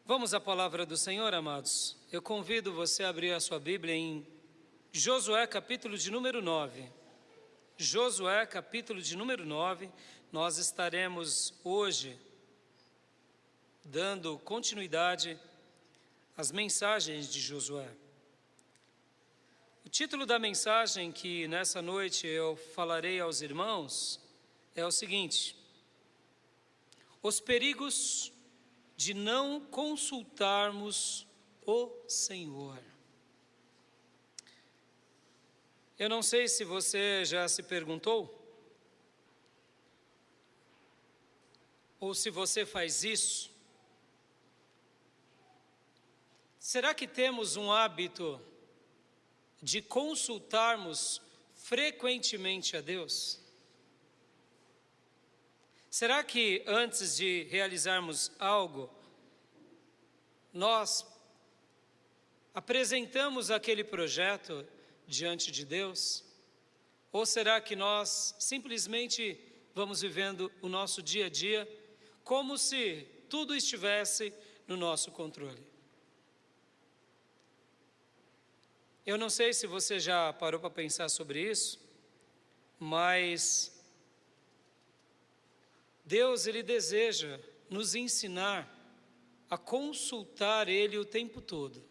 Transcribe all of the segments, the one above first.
Vamos à palavra do Senhor, amados. Eu convido você a abrir a sua Bíblia em Josué, capítulo de número 9. Josué, capítulo de número 9. Nós estaremos hoje dando continuidade às mensagens de Josué. O título da mensagem que nessa noite eu falarei aos irmãos é o seguinte: os perigos de não consultarmos o Senhor. Eu não sei se você já se perguntou, ou se você faz isso. Será que temos um hábito de consultarmos frequentemente a Deus? Será que antes de realizarmos algo, nós apresentamos aquele projeto diante de Deus? Ou será que nós simplesmente vamos vivendo o nosso dia a dia como se tudo estivesse no nosso controle? Eu não sei se você já parou para pensar sobre isso, mas Deus, Ele deseja nos ensinar a consultar Ele o tempo todo.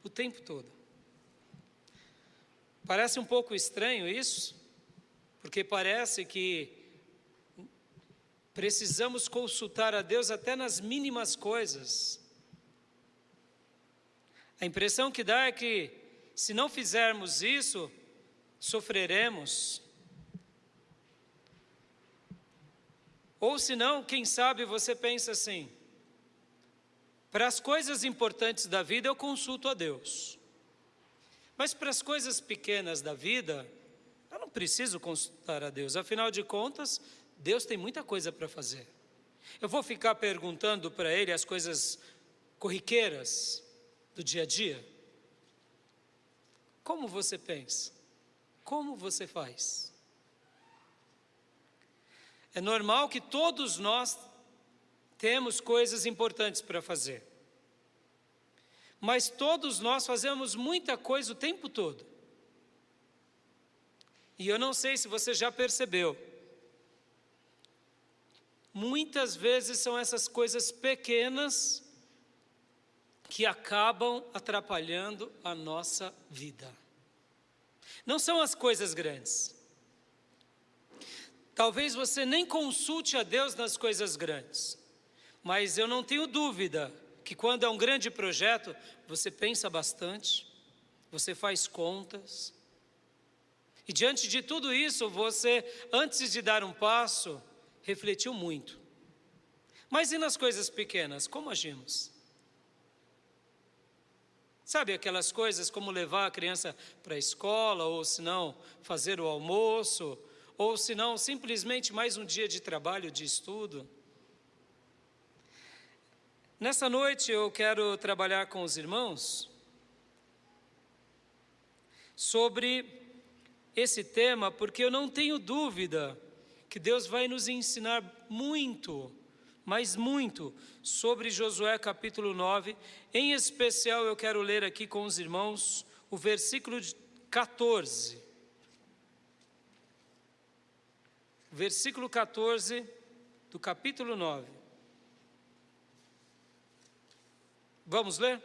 O tempo todo. Parece um pouco estranho isso, porque parece que precisamos consultar a Deus até nas mínimas coisas. A impressão que dá é que, se não fizermos isso, sofreremos. Ou se não, quem sabe você pensa assim: para as coisas importantes da vida eu consulto a Deus, mas para as coisas pequenas da vida eu não preciso consultar a Deus, afinal de contas Deus tem muita coisa para fazer. Eu vou ficar perguntando para Ele as coisas corriqueiras do dia a dia? Como você pensa? Como você faz? É normal que todos nós temos coisas importantes para fazer. Mas todos nós fazemos muita coisa o tempo todo. E eu não sei se você já percebeu. Muitas vezes são essas coisas pequenas que acabam atrapalhando a nossa vida. Não são as coisas grandes. Talvez você nem consulte a Deus nas coisas grandes, mas eu não tenho dúvida que quando é um grande projeto, você pensa bastante, você faz contas, e diante de tudo isso, você, antes de dar um passo, refletiu muito. Mas e nas coisas pequenas, como agimos? Sabe aquelas coisas como levar a criança para a escola, ou se não, fazer o almoço, ou se não, simplesmente mais um dia de trabalho, de estudo. Nessa noite eu quero trabalhar com os irmãos sobre esse tema, porque eu não tenho dúvida que Deus vai nos ensinar muito, mas muito, sobre Josué capítulo 9. Em especial eu quero ler aqui com os irmãos o versículo 14. Versículo 14 do capítulo 9. Vamos ler?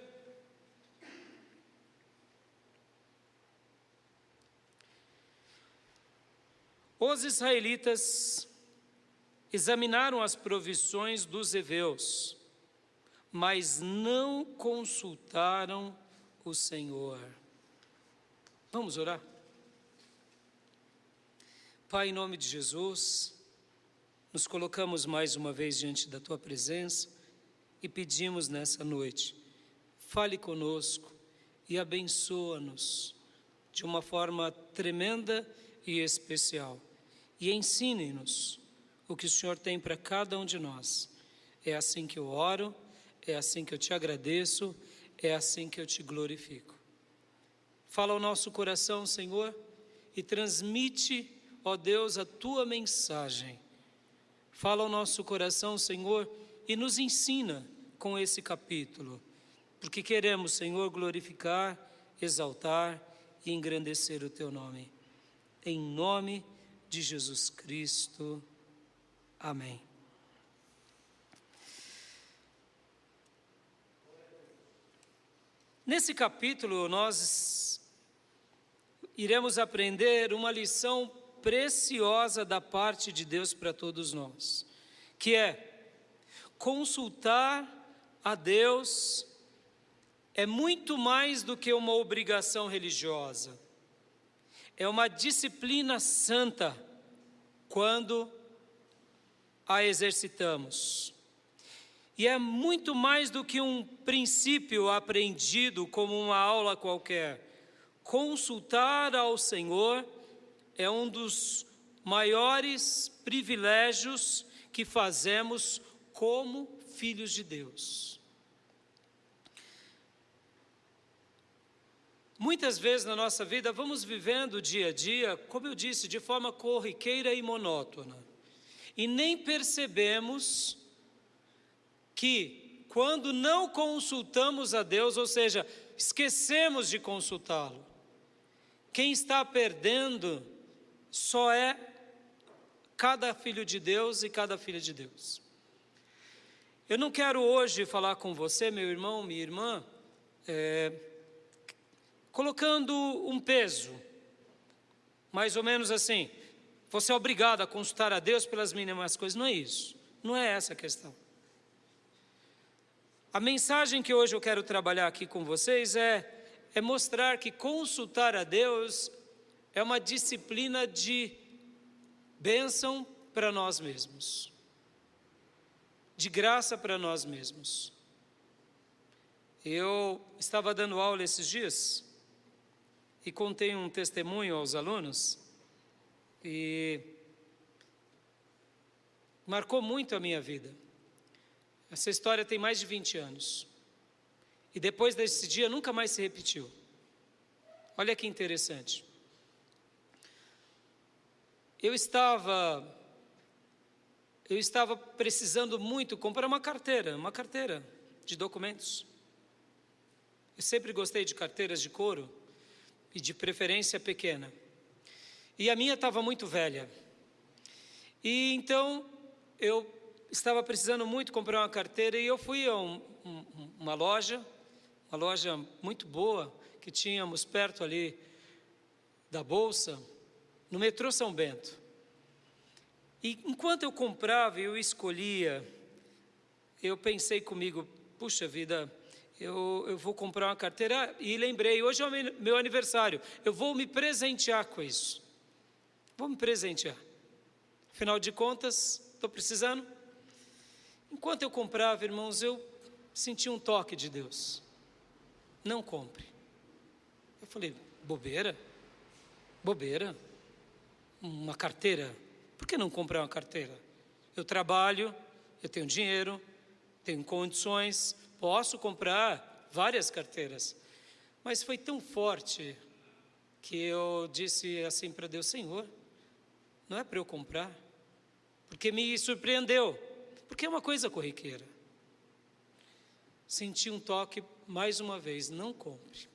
Os israelitas examinaram as provisões dos heveus, mas não consultaram o Senhor. Vamos orar? Pai, em nome de Jesus, nos colocamos mais uma vez diante da Tua presença e pedimos nessa noite, fale conosco e abençoa-nos de uma forma tremenda e especial. E ensine-nos o que o Senhor tem para cada um de nós. É assim que eu oro, é assim que eu Te agradeço, é assim que eu Te glorifico. Fala ao nosso coração, Senhor, e transmite, ó Deus, a Tua mensagem. Fala ao nosso coração, Senhor, e nos ensina com esse capítulo, porque queremos, Senhor, glorificar, exaltar e engrandecer o Teu nome. Em nome de Jesus Cristo. Amém. Nesse capítulo, nós iremos aprender uma lição preciosa da parte de Deus para todos nós, que é consultar a Deus é muito mais do que uma obrigação religiosa. É uma disciplina santa quando a exercitamos. E é muito mais do que um princípio aprendido como uma aula qualquer. Consultar ao Senhor é um dos maiores privilégios que fazemos como filhos de Deus. Muitas vezes na nossa vida vamos vivendo o dia a dia, como eu disse, de forma corriqueira e monótona. E nem percebemos que quando não consultamos a Deus, ou seja, esquecemos de consultá-lo, quem está perdendo só é cada filho de Deus e cada filha de Deus. Eu não quero hoje falar com você, meu irmão, minha irmã, colocando um peso, mais ou menos assim, você é obrigado a consultar a Deus pelas mínimas coisas. Não é isso, não é essa a questão. A mensagem que hoje eu quero trabalhar aqui com vocês é mostrar que consultar a Deus é uma disciplina de bênção para nós mesmos, de graça para nós mesmos. Eu estava dando aula esses dias e contei um testemunho aos alunos e marcou muito a minha vida. Essa história tem mais de 20 anos. E depois desse dia nunca mais se repetiu. Olha que interessante. Eu estava precisando muito comprar uma carteira de documentos. Eu sempre gostei de carteiras de couro e de preferência pequena. E a minha estava muito velha. E então eu estava precisando muito comprar uma carteira e eu fui a uma loja muito boa que tínhamos perto ali da Bolsa, no metrô São Bento. E enquanto eu comprava e eu escolhia, eu pensei comigo, puxa vida, eu vou comprar uma carteira e lembrei, hoje é o meu aniversário, eu vou me presentear com isso. Vou me presentear. Afinal de contas, estou precisando. Enquanto eu comprava, irmãos, eu senti um toque de Deus. Não compre. Eu falei, bobeira? Uma carteira? Por que não comprar uma carteira? Eu trabalho, eu tenho dinheiro, tenho condições, posso comprar várias carteiras. Mas foi tão forte que eu disse assim para Deus, Senhor, não é para eu comprar, porque me surpreendeu, porque é uma coisa corriqueira. Senti um toque mais uma vez, não compre.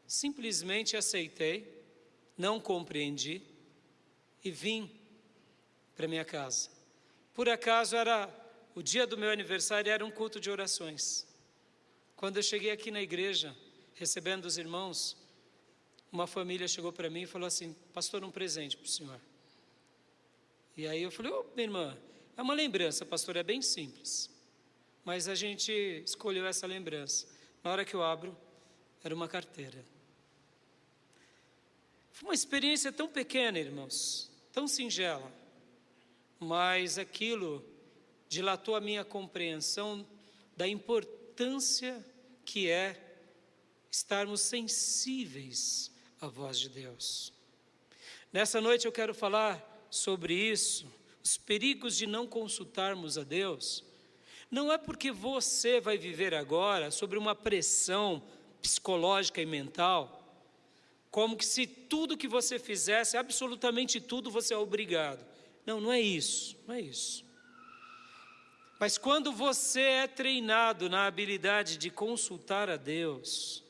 Simplesmente aceitei, não compreendi e vim para minha casa. Por acaso era o dia do meu aniversário, era um culto de orações. Quando eu cheguei aqui na igreja, recebendo os irmãos, uma família chegou para mim e falou assim, pastor, um presente para o senhor. E aí eu falei, minha irmã, é uma lembrança, pastor, é bem simples. Mas a gente escolheu essa lembrança. Na hora que eu abro, era uma carteira. Foi uma experiência tão pequena, irmãos, tão singela. Mas aquilo dilatou a minha compreensão da importância que é estarmos sensíveis à voz de Deus. Nessa noite eu quero falar sobre isso, os perigos de não consultarmos a Deus. Não é porque você vai viver agora sobre uma pressão psicológica e mental, como que se tudo que você fizesse, absolutamente tudo, você é obrigado. Não, não é isso, não é isso. Mas quando você é treinado na habilidade de consultar a Deus,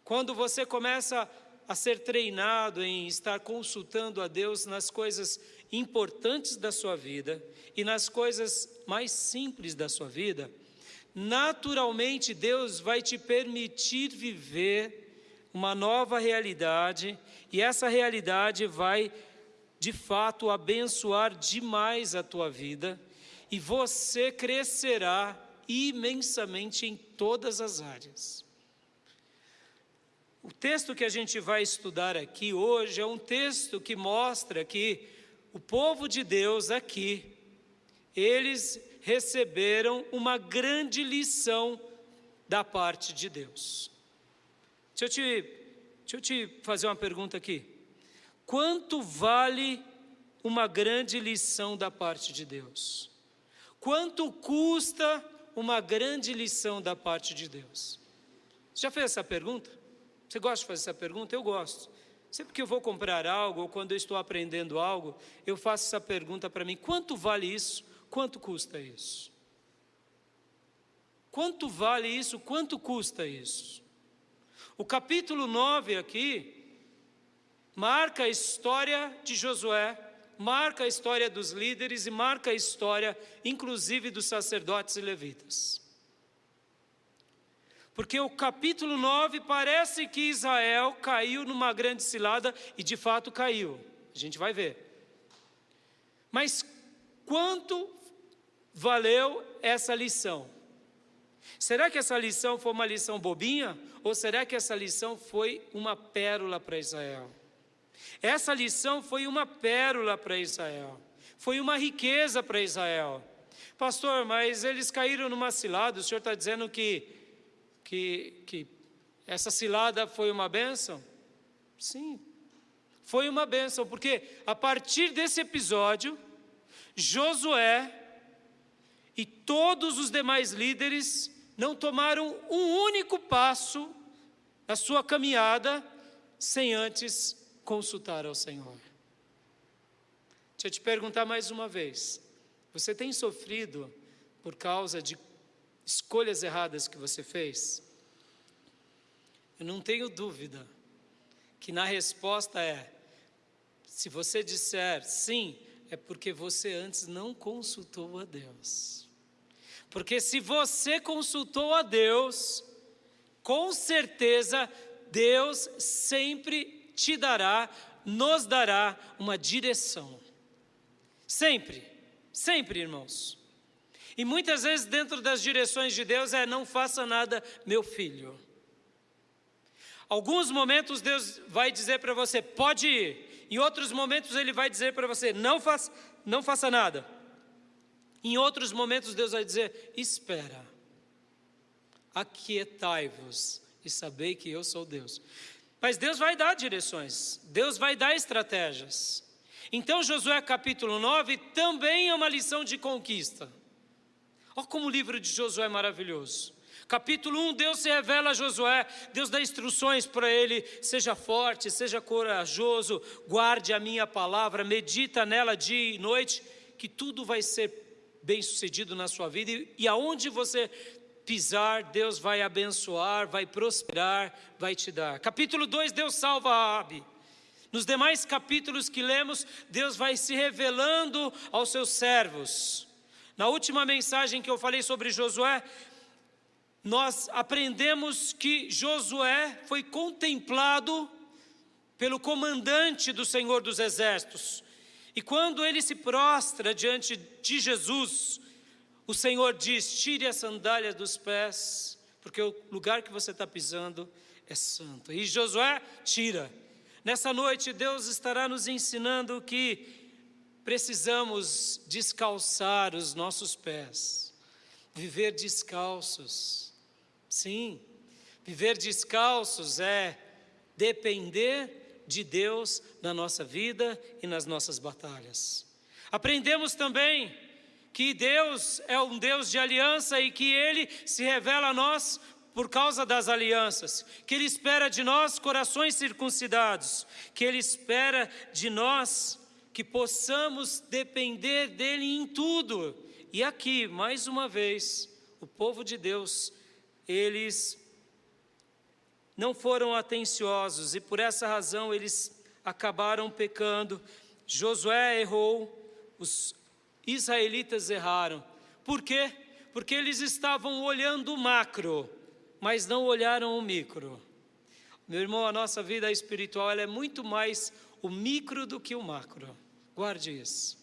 quando você começa a ser treinado em estar consultando a Deus nas coisas importantes da sua vida e nas coisas mais simples da sua vida, naturalmente Deus vai te permitir viver uma nova realidade, e essa realidade vai, de fato, abençoar demais a tua vida, e você crescerá imensamente em todas as áreas. O texto que a gente vai estudar aqui hoje é um texto que mostra que o povo de Deus aqui, eles receberam uma grande lição da parte de Deus. Deixa eu te fazer uma pergunta aqui. Quanto vale uma grande lição da parte de Deus? Quanto custa uma grande lição da parte de Deus? Você já fez essa pergunta? Você gosta de fazer essa pergunta? Eu gosto. Sempre que eu vou comprar algo, ou quando eu estou aprendendo algo, eu faço essa pergunta para mim: quanto vale isso? Quanto custa isso? Quanto vale isso? Quanto custa isso? O capítulo 9 aqui marca a história de Josué, marca a história dos líderes e marca a história, inclusive, dos sacerdotes e levitas. Porque o capítulo 9 parece que Israel caiu numa grande cilada, e de fato caiu. A gente vai ver. Mas quanto valeu essa lição? Será que essa lição foi uma lição bobinha? Ou será que essa lição foi uma pérola para Israel? Essa lição foi uma pérola para Israel. Foi uma riqueza para Israel. Pastor, mas eles caíram numa cilada. O senhor está dizendo que essa cilada foi uma bênção? Sim, foi uma bênção, porque a partir desse episódio, Josué e todos os demais líderes não tomaram um único passo na sua caminhada sem antes consultar ao Senhor. Deixa eu te perguntar mais uma vez: você tem sofrido por causa de escolhas erradas que você fez? Eu não tenho dúvida que na resposta se você disser sim, é porque você antes não consultou a Deus. Porque se você consultou a Deus, com certeza Deus sempre te dará, nos dará uma direção. Sempre, sempre, irmãos. E muitas vezes dentro das direções de Deus não faça nada, meu filho. Alguns momentos Deus vai dizer para você, pode ir. Em outros momentos Ele vai dizer para você, não faça nada. Em outros momentos Deus vai dizer, espera. Aquietai-vos e sabei que eu sou Deus. Mas Deus vai dar direções, Deus vai dar estratégias. Então Josué capítulo 9 também é uma lição de conquista. Olha como o livro de Josué é maravilhoso. Capítulo 1, Deus se revela a Josué, Deus dá instruções para ele: seja forte, seja corajoso, guarde a minha palavra, medita nela dia e noite, que tudo vai ser bem sucedido na sua vida, e aonde você pisar, Deus vai abençoar, vai prosperar, vai te dar. Capítulo 2, Deus salva Raabe. Nos demais capítulos que lemos, Deus vai se revelando aos seus servos. Na última mensagem que eu falei sobre Josué, nós aprendemos que Josué foi contemplado pelo comandante do Senhor dos Exércitos. E quando ele se prostra diante de Jesus, o Senhor diz: tire a sandália dos pés, porque o lugar que você está pisando é santo. E Josué tira. Nessa noite Deus estará nos ensinando que precisamos descalçar os nossos pés, viver descalços. Sim, viver descalços é depender de Deus na nossa vida e nas nossas batalhas. Aprendemos também que Deus é um Deus de aliança e que Ele se revela a nós por causa das alianças, que Ele espera de nós corações circuncidados, que Ele espera de nós que possamos depender dEle em tudo, E aqui, mais uma vez, o povo de Deus, eles não foram atenciosos e por essa razão eles acabaram pecando. Josué errou, os israelitas erraram. Por quê? Porque eles estavam olhando o macro, mas não olharam o micro. Meu irmão, a nossa vida espiritual ela é muito mais o micro do que o macro. Guarde isso.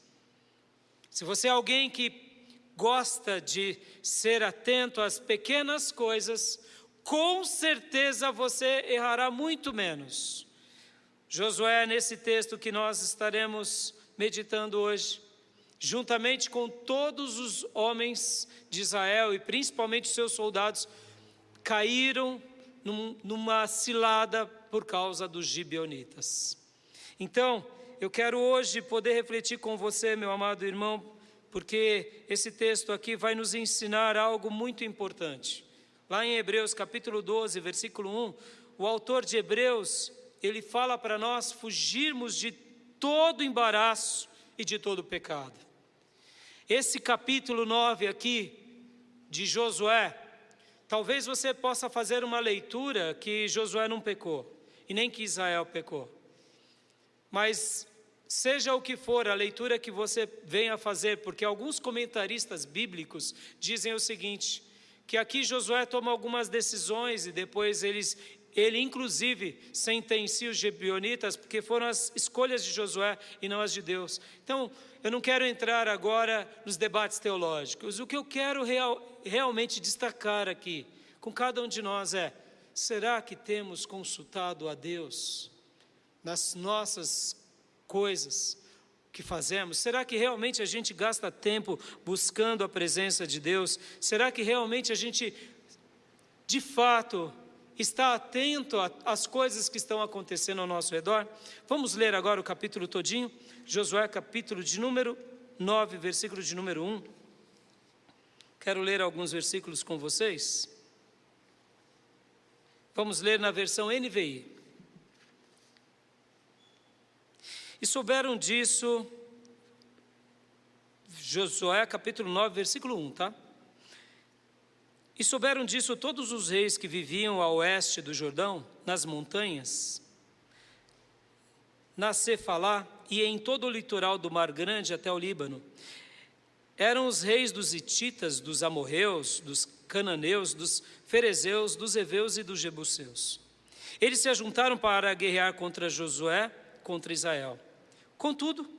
Se você é alguém que gosta de ser atento às pequenas coisas, com certeza você errará muito menos. Josué, nesse texto que nós estaremos meditando hoje, juntamente com todos os homens de Israel e principalmente os seus soldados, caíram numa cilada por causa dos gibeonitas. Então, eu quero hoje poder refletir com você, meu amado irmão, porque esse texto aqui vai nos ensinar algo muito importante. Lá em Hebreus capítulo 12, versículo 1, o autor de Hebreus, ele fala para nós fugirmos de todo embaraço e de todo pecado. Esse capítulo 9 aqui, de Josué, talvez você possa fazer uma leitura que Josué não pecou, e nem que Israel pecou. Mas seja o que for a leitura que você venha fazer, porque alguns comentaristas bíblicos dizem o seguinte, que aqui Josué toma algumas decisões e depois ele inclusive sentencia os gibeonitas, porque foram as escolhas de Josué e não as de Deus. Então, eu não quero entrar agora nos debates teológicos. O que eu quero realmente destacar aqui, com cada um de nós será que temos consultado a Deus nas nossas coisas que fazemos? Será que realmente a gente gasta tempo buscando a presença de Deus? Será que realmente a gente, de fato, está atento às coisas que estão acontecendo ao nosso redor? Vamos ler agora o capítulo todinho, Josué capítulo de número 9, versículo de número 1. Quero ler alguns versículos com vocês. Vamos ler na versão NVI. E souberam disso, Josué capítulo 9, versículo 1, tá? E souberam disso todos os reis que viviam a oeste do Jordão, nas montanhas, na Cefalá e em todo o litoral do Mar Grande até o Líbano. Eram os reis dos hititas, dos amorreus, dos cananeus, dos ferezeus, dos heveus e dos jebuseus. Eles se ajuntaram para guerrear contra Josué, contra Israel. Contudo,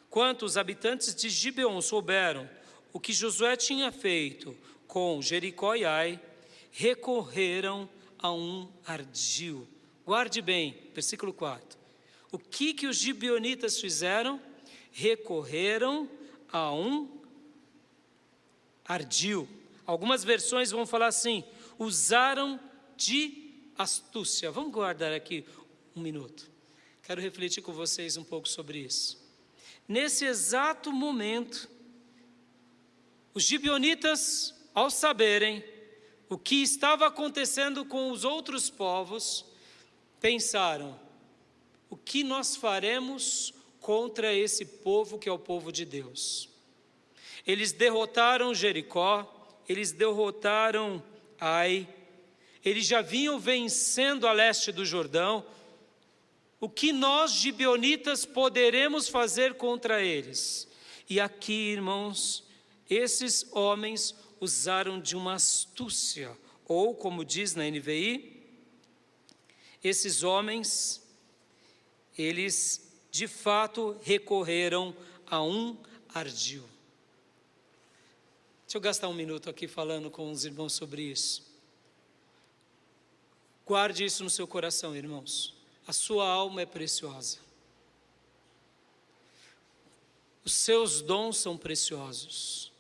quanto os habitantes de Gibeon souberam o que Josué tinha feito com Jericó e Ai, recorreram a um ardil. Guarde bem, versículo 4. O que os gibeonitas fizeram? Recorreram a um ardil. Algumas versões vão falar assim, usaram de astúcia. Vamos guardar aqui um minuto. Quero refletir com vocês um pouco sobre isso. Nesse exato momento, os gibeonitas, ao saberem o que estava acontecendo com os outros povos, pensaram, o que nós faremos contra esse povo que é o povo de Deus? Eles derrotaram Jericó, eles derrotaram Ai, eles já vinham vencendo a leste do Jordão. O que nós, gibeonitas, poderemos fazer contra eles? E aqui, irmãos, esses homens usaram de uma astúcia, ou como diz na NVI, esses homens, eles de fato recorreram a um ardil. Deixa eu gastar um minuto aqui falando com os irmãos sobre isso. Guarde isso no seu coração, irmãos. A sua alma é preciosa. Os seus dons são preciosos.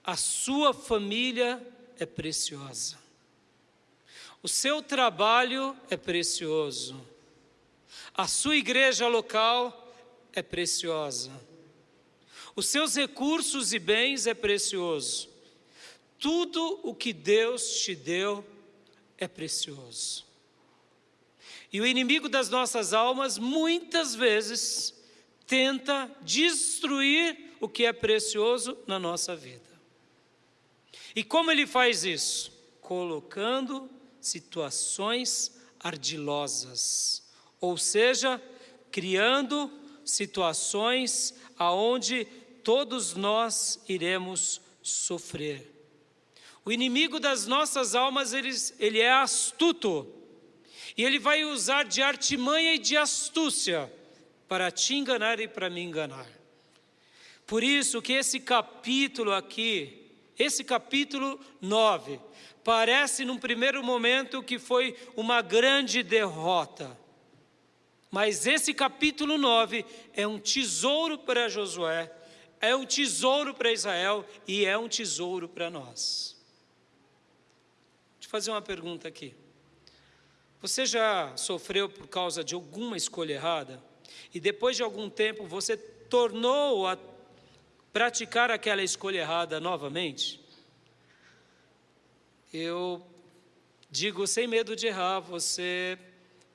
A sua família é preciosa. O seu trabalho é precioso. A sua igreja local é preciosa. Os seus recursos e bens é precioso. Tudo o que Deus te deu é precioso. E o inimigo das nossas almas, muitas vezes, tenta destruir o que é precioso na nossa vida. E como ele faz isso? Colocando situações ardilosas, ou seja, criando situações aonde todos nós iremos sofrer. O inimigo das nossas almas, ele é astuto, e ele vai usar de artimanha e de astúcia para te enganar e para me enganar. Por isso que esse capítulo aqui, esse capítulo 9, parece num primeiro momento que foi uma grande derrota. Mas esse capítulo 9 é um tesouro para Josué, é um tesouro para Israel e é um tesouro para nós. Deixa eu fazer uma pergunta aqui. Você já sofreu por causa de alguma escolha errada? E depois de algum tempo você tornou a praticar aquela escolha errada novamente? Eu digo sem medo de errar, você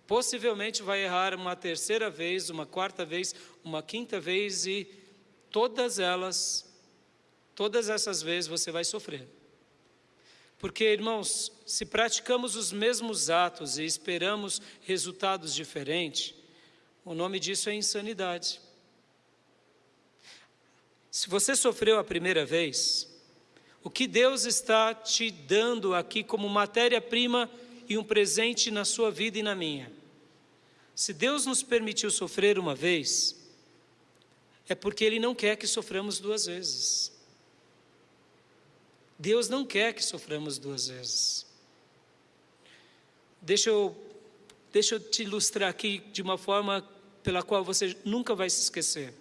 possivelmente vai errar uma terceira vez, uma quarta vez, uma quinta vez e todas essas vezes você vai sofrer. Porque, irmãos, se praticamos os mesmos atos e esperamos resultados diferentes, o nome disso é insanidade. Se você sofreu a primeira vez, o que Deus está te dando aqui como matéria-prima e um presente na sua vida e na minha? Se Deus nos permitiu sofrer uma vez, é porque Ele não quer que soframos duas vezes. Deus não quer que soframos duas vezes. Deixa eu te ilustrar aqui de uma forma pela qual você nunca vai se esquecer.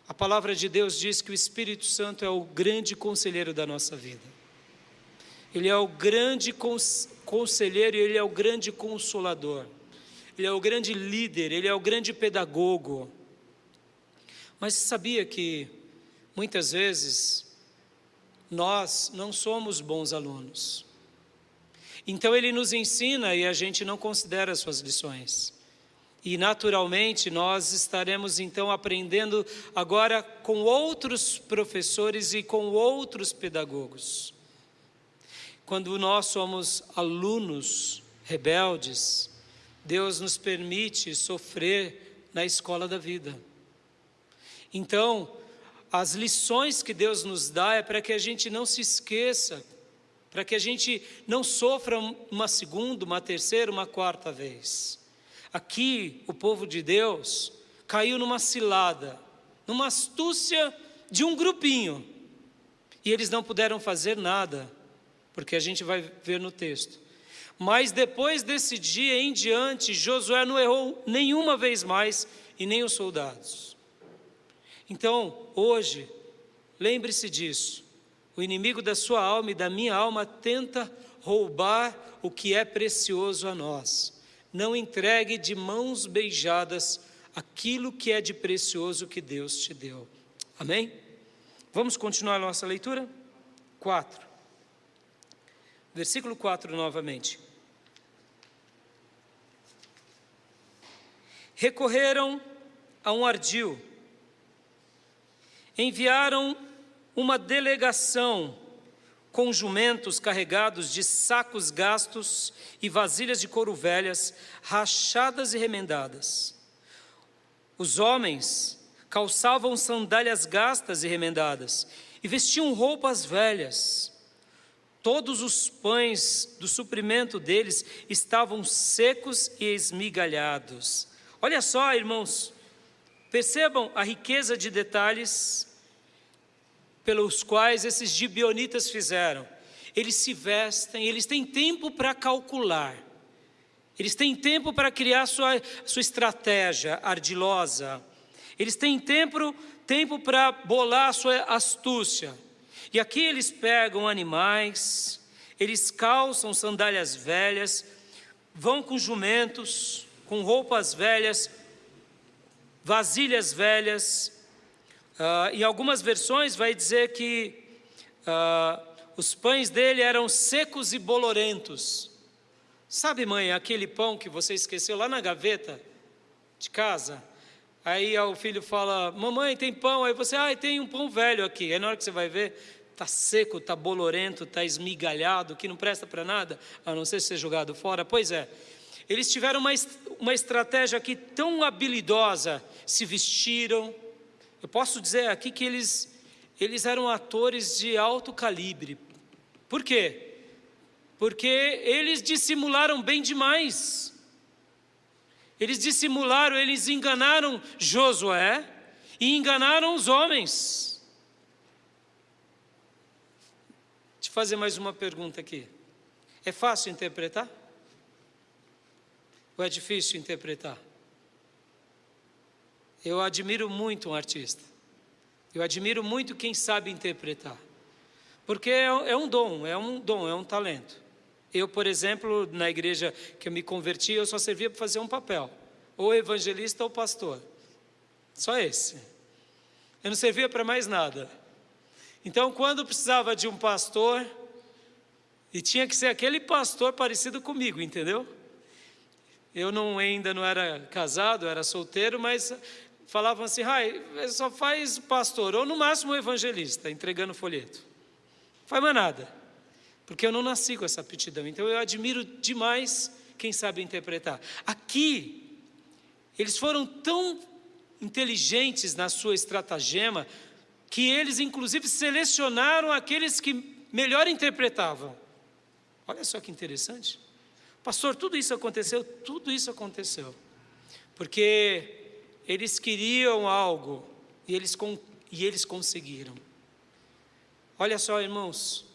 A palavra de Deus diz que o Espírito Santo é o grande conselheiro da nossa vida. Ele é o grande conselheiro e Ele é o grande consolador. Ele é o grande líder, Ele é o grande pedagogo. Mas você sabia que muitas vezes nós não somos bons alunos? Então Ele nos ensina e a gente não considera as suas lições. E naturalmente nós estaremos então aprendendo agora com outros professores e com outros pedagogos. Quando nós somos alunos rebeldes, Deus nos permite sofrer na escola da vida. Então, as lições que Deus nos dá é para que a gente não se esqueça, para que a gente não sofra uma segunda, uma terceira, uma quarta vez. Aqui, o povo de Deus caiu numa cilada, numa astúcia de um grupinho, e eles não puderam fazer nada, porque a gente vai ver no texto. Mas depois desse dia em diante, Josué não errou nenhuma vez mais, e nem os soldados. Então, hoje, lembre-se disso, o inimigo da sua alma e da minha alma tenta roubar o que é precioso a nós. Não entregue de mãos beijadas aquilo que é de precioso que Deus te deu. Amém? Vamos continuar a nossa leitura? 4. Versículo 4 novamente. Recorreram a um ardil, enviaram uma delegação com jumentos carregados de sacos gastos e vasilhas de couro velhas, rachadas e remendadas. Os homens calçavam sandálias gastas e remendadas e vestiam roupas velhas. Todos os pães do suprimento deles estavam secos e esmigalhados. Olha só, irmãos, percebam a riqueza de detalhes pelos quais esses gibeonitas fizeram. Eles se vestem, eles têm tempo para calcular, eles têm tempo para criar sua estratégia ardilosa, eles têm tempo para bolar a sua astúcia. E aqui eles pegam animais, eles calçam sandálias velhas, vão com jumentos, com roupas velhas, vasilhas velhas. Em algumas versões vai dizer que os pães dele eram secos e bolorentos. Sabe, mãe, aquele pão que você esqueceu lá na gaveta de casa? Aí o filho fala, mamãe, tem pão? Aí você, tem um pão velho aqui. Aí na hora que você vai ver, está seco, está bolorento, está esmigalhado, que não presta para nada, a não ser ser jogado fora. Pois é, eles tiveram uma estratégia aqui tão habilidosa, se vestiram. Eu posso dizer aqui que eles eram atores de alto calibre. Por quê? Porque eles dissimularam bem demais. Eles dissimularam, eles enganaram Josué e enganaram os homens. Deixa eu fazer mais uma pergunta aqui. É fácil interpretar? Ou é difícil interpretar? Eu admiro muito um artista. Eu admiro muito quem sabe interpretar. Porque é um dom, é um talento. Eu, por exemplo, na igreja que eu me converti, eu só servia para fazer um papel. Ou evangelista ou pastor. Só esse. Eu não servia para mais nada. Então, quando precisava de um pastor, e tinha que ser aquele pastor parecido comigo, entendeu? Eu ainda não era casado, era solteiro, mas falavam assim, só faz pastor, ou no máximo evangelista, entregando folheto. Não faz mais nada. Porque eu não nasci com essa aptidão. Então eu admiro demais quem sabe interpretar. Aqui, eles foram tão inteligentes na sua estratagema, que eles inclusive selecionaram aqueles que melhor interpretavam. Olha só que interessante. Pastor, tudo isso aconteceu? Tudo isso aconteceu. Porque eles queriam algo e eles conseguiram. Olha só, irmãos.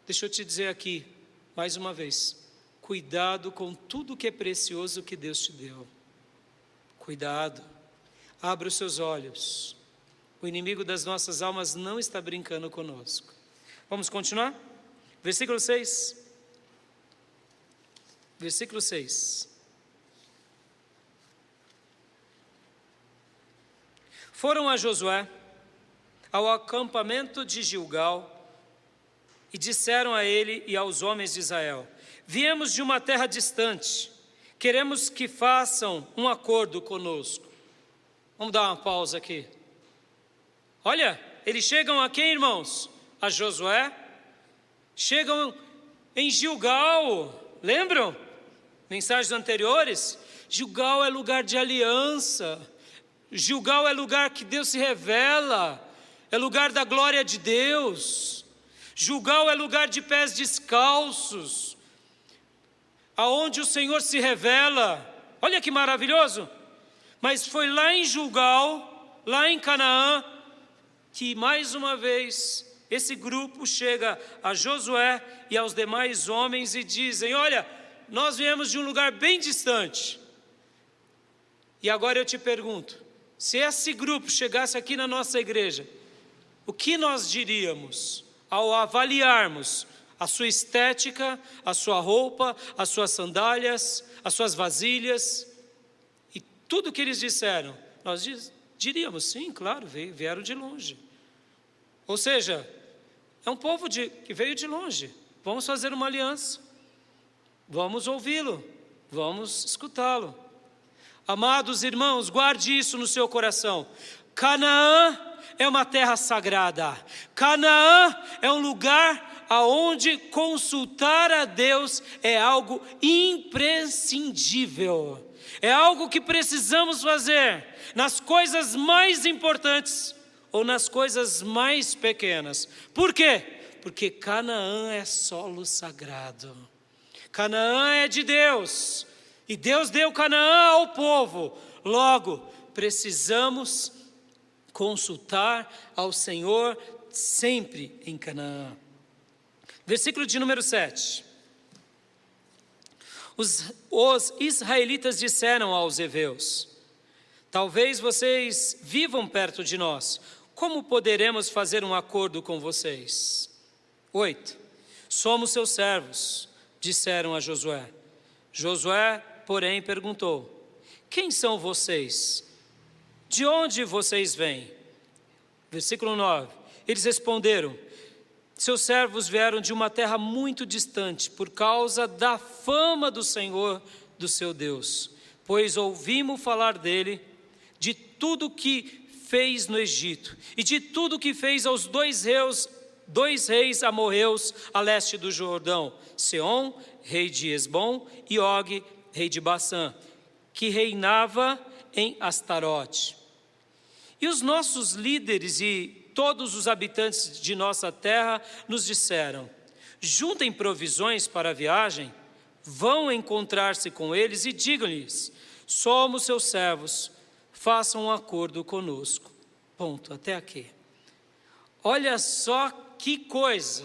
Deixa eu te dizer aqui, mais uma vez, cuidado com tudo que é precioso que Deus te deu. Cuidado, abra os seus olhos. O inimigo das nossas almas não está brincando conosco. Vamos continuar? Versículo 6. Versículo 6. Foram a Josué, ao acampamento de Gilgal, e disseram a ele e aos homens de Israel, viemos de uma terra distante, queremos que façam um acordo conosco. Vamos dar uma pausa aqui. Olha, eles chegam a quem, irmãos? A Josué, chegam em Gilgal, lembram? Mensagens anteriores? Gilgal é lugar de aliança, Gilgal é lugar que Deus se revela, é lugar da glória de Deus. Gilgal é lugar de pés descalços, aonde o Senhor se revela. Olha que maravilhoso. Mas foi lá em Gilgal, lá em Canaã, que mais uma vez esse grupo chega a Josué e aos demais homens e dizem, olha, nós viemos de um lugar bem distante. E agora eu te pergunto, se esse grupo chegasse aqui na nossa igreja, o que nós diríamos? Ao avaliarmos a sua estética, a sua roupa, as suas sandálias, as suas vasilhas, e tudo que eles disseram, nós diríamos, sim, claro, vieram de longe. Ou seja, é um povo que veio de longe, vamos fazer uma aliança, vamos ouvi-lo, vamos escutá-lo. Amados irmãos, guarde isso no seu coração. Canaã é uma terra sagrada. Canaã é um lugar aonde consultar a Deus é algo imprescindível. É algo que precisamos fazer nas coisas mais importantes ou nas coisas mais pequenas. Por quê? Porque Canaã é solo sagrado. Canaã é de Deus. E Deus deu Canaã ao povo. Logo, precisamos consultar ao Senhor sempre em Canaã. Versículo de número 7. Os israelitas disseram aos heveus, talvez vocês vivam perto de nós, como poderemos fazer um acordo com vocês? 8. Somos seus servos, disseram a Josué. Josué, porém, perguntou, quem são vocês? De onde vocês vêm? Versículo 9. Eles responderam, seus servos vieram de uma terra muito distante, por causa da fama do Senhor, do seu Deus. Pois ouvimos falar dele, de tudo que fez no Egito, e de tudo que fez aos dois reis amorreus a leste do Jordão, Seom, rei de Hesbom, e Og, rei de Bassã, que reinava em Astarote. E os nossos líderes e todos os habitantes de nossa terra nos disseram: juntem provisões para a viagem, vão encontrar-se com eles e digam-lhes: somos seus servos, façam um acordo conosco. Ponto, até aqui. Olha só que coisa.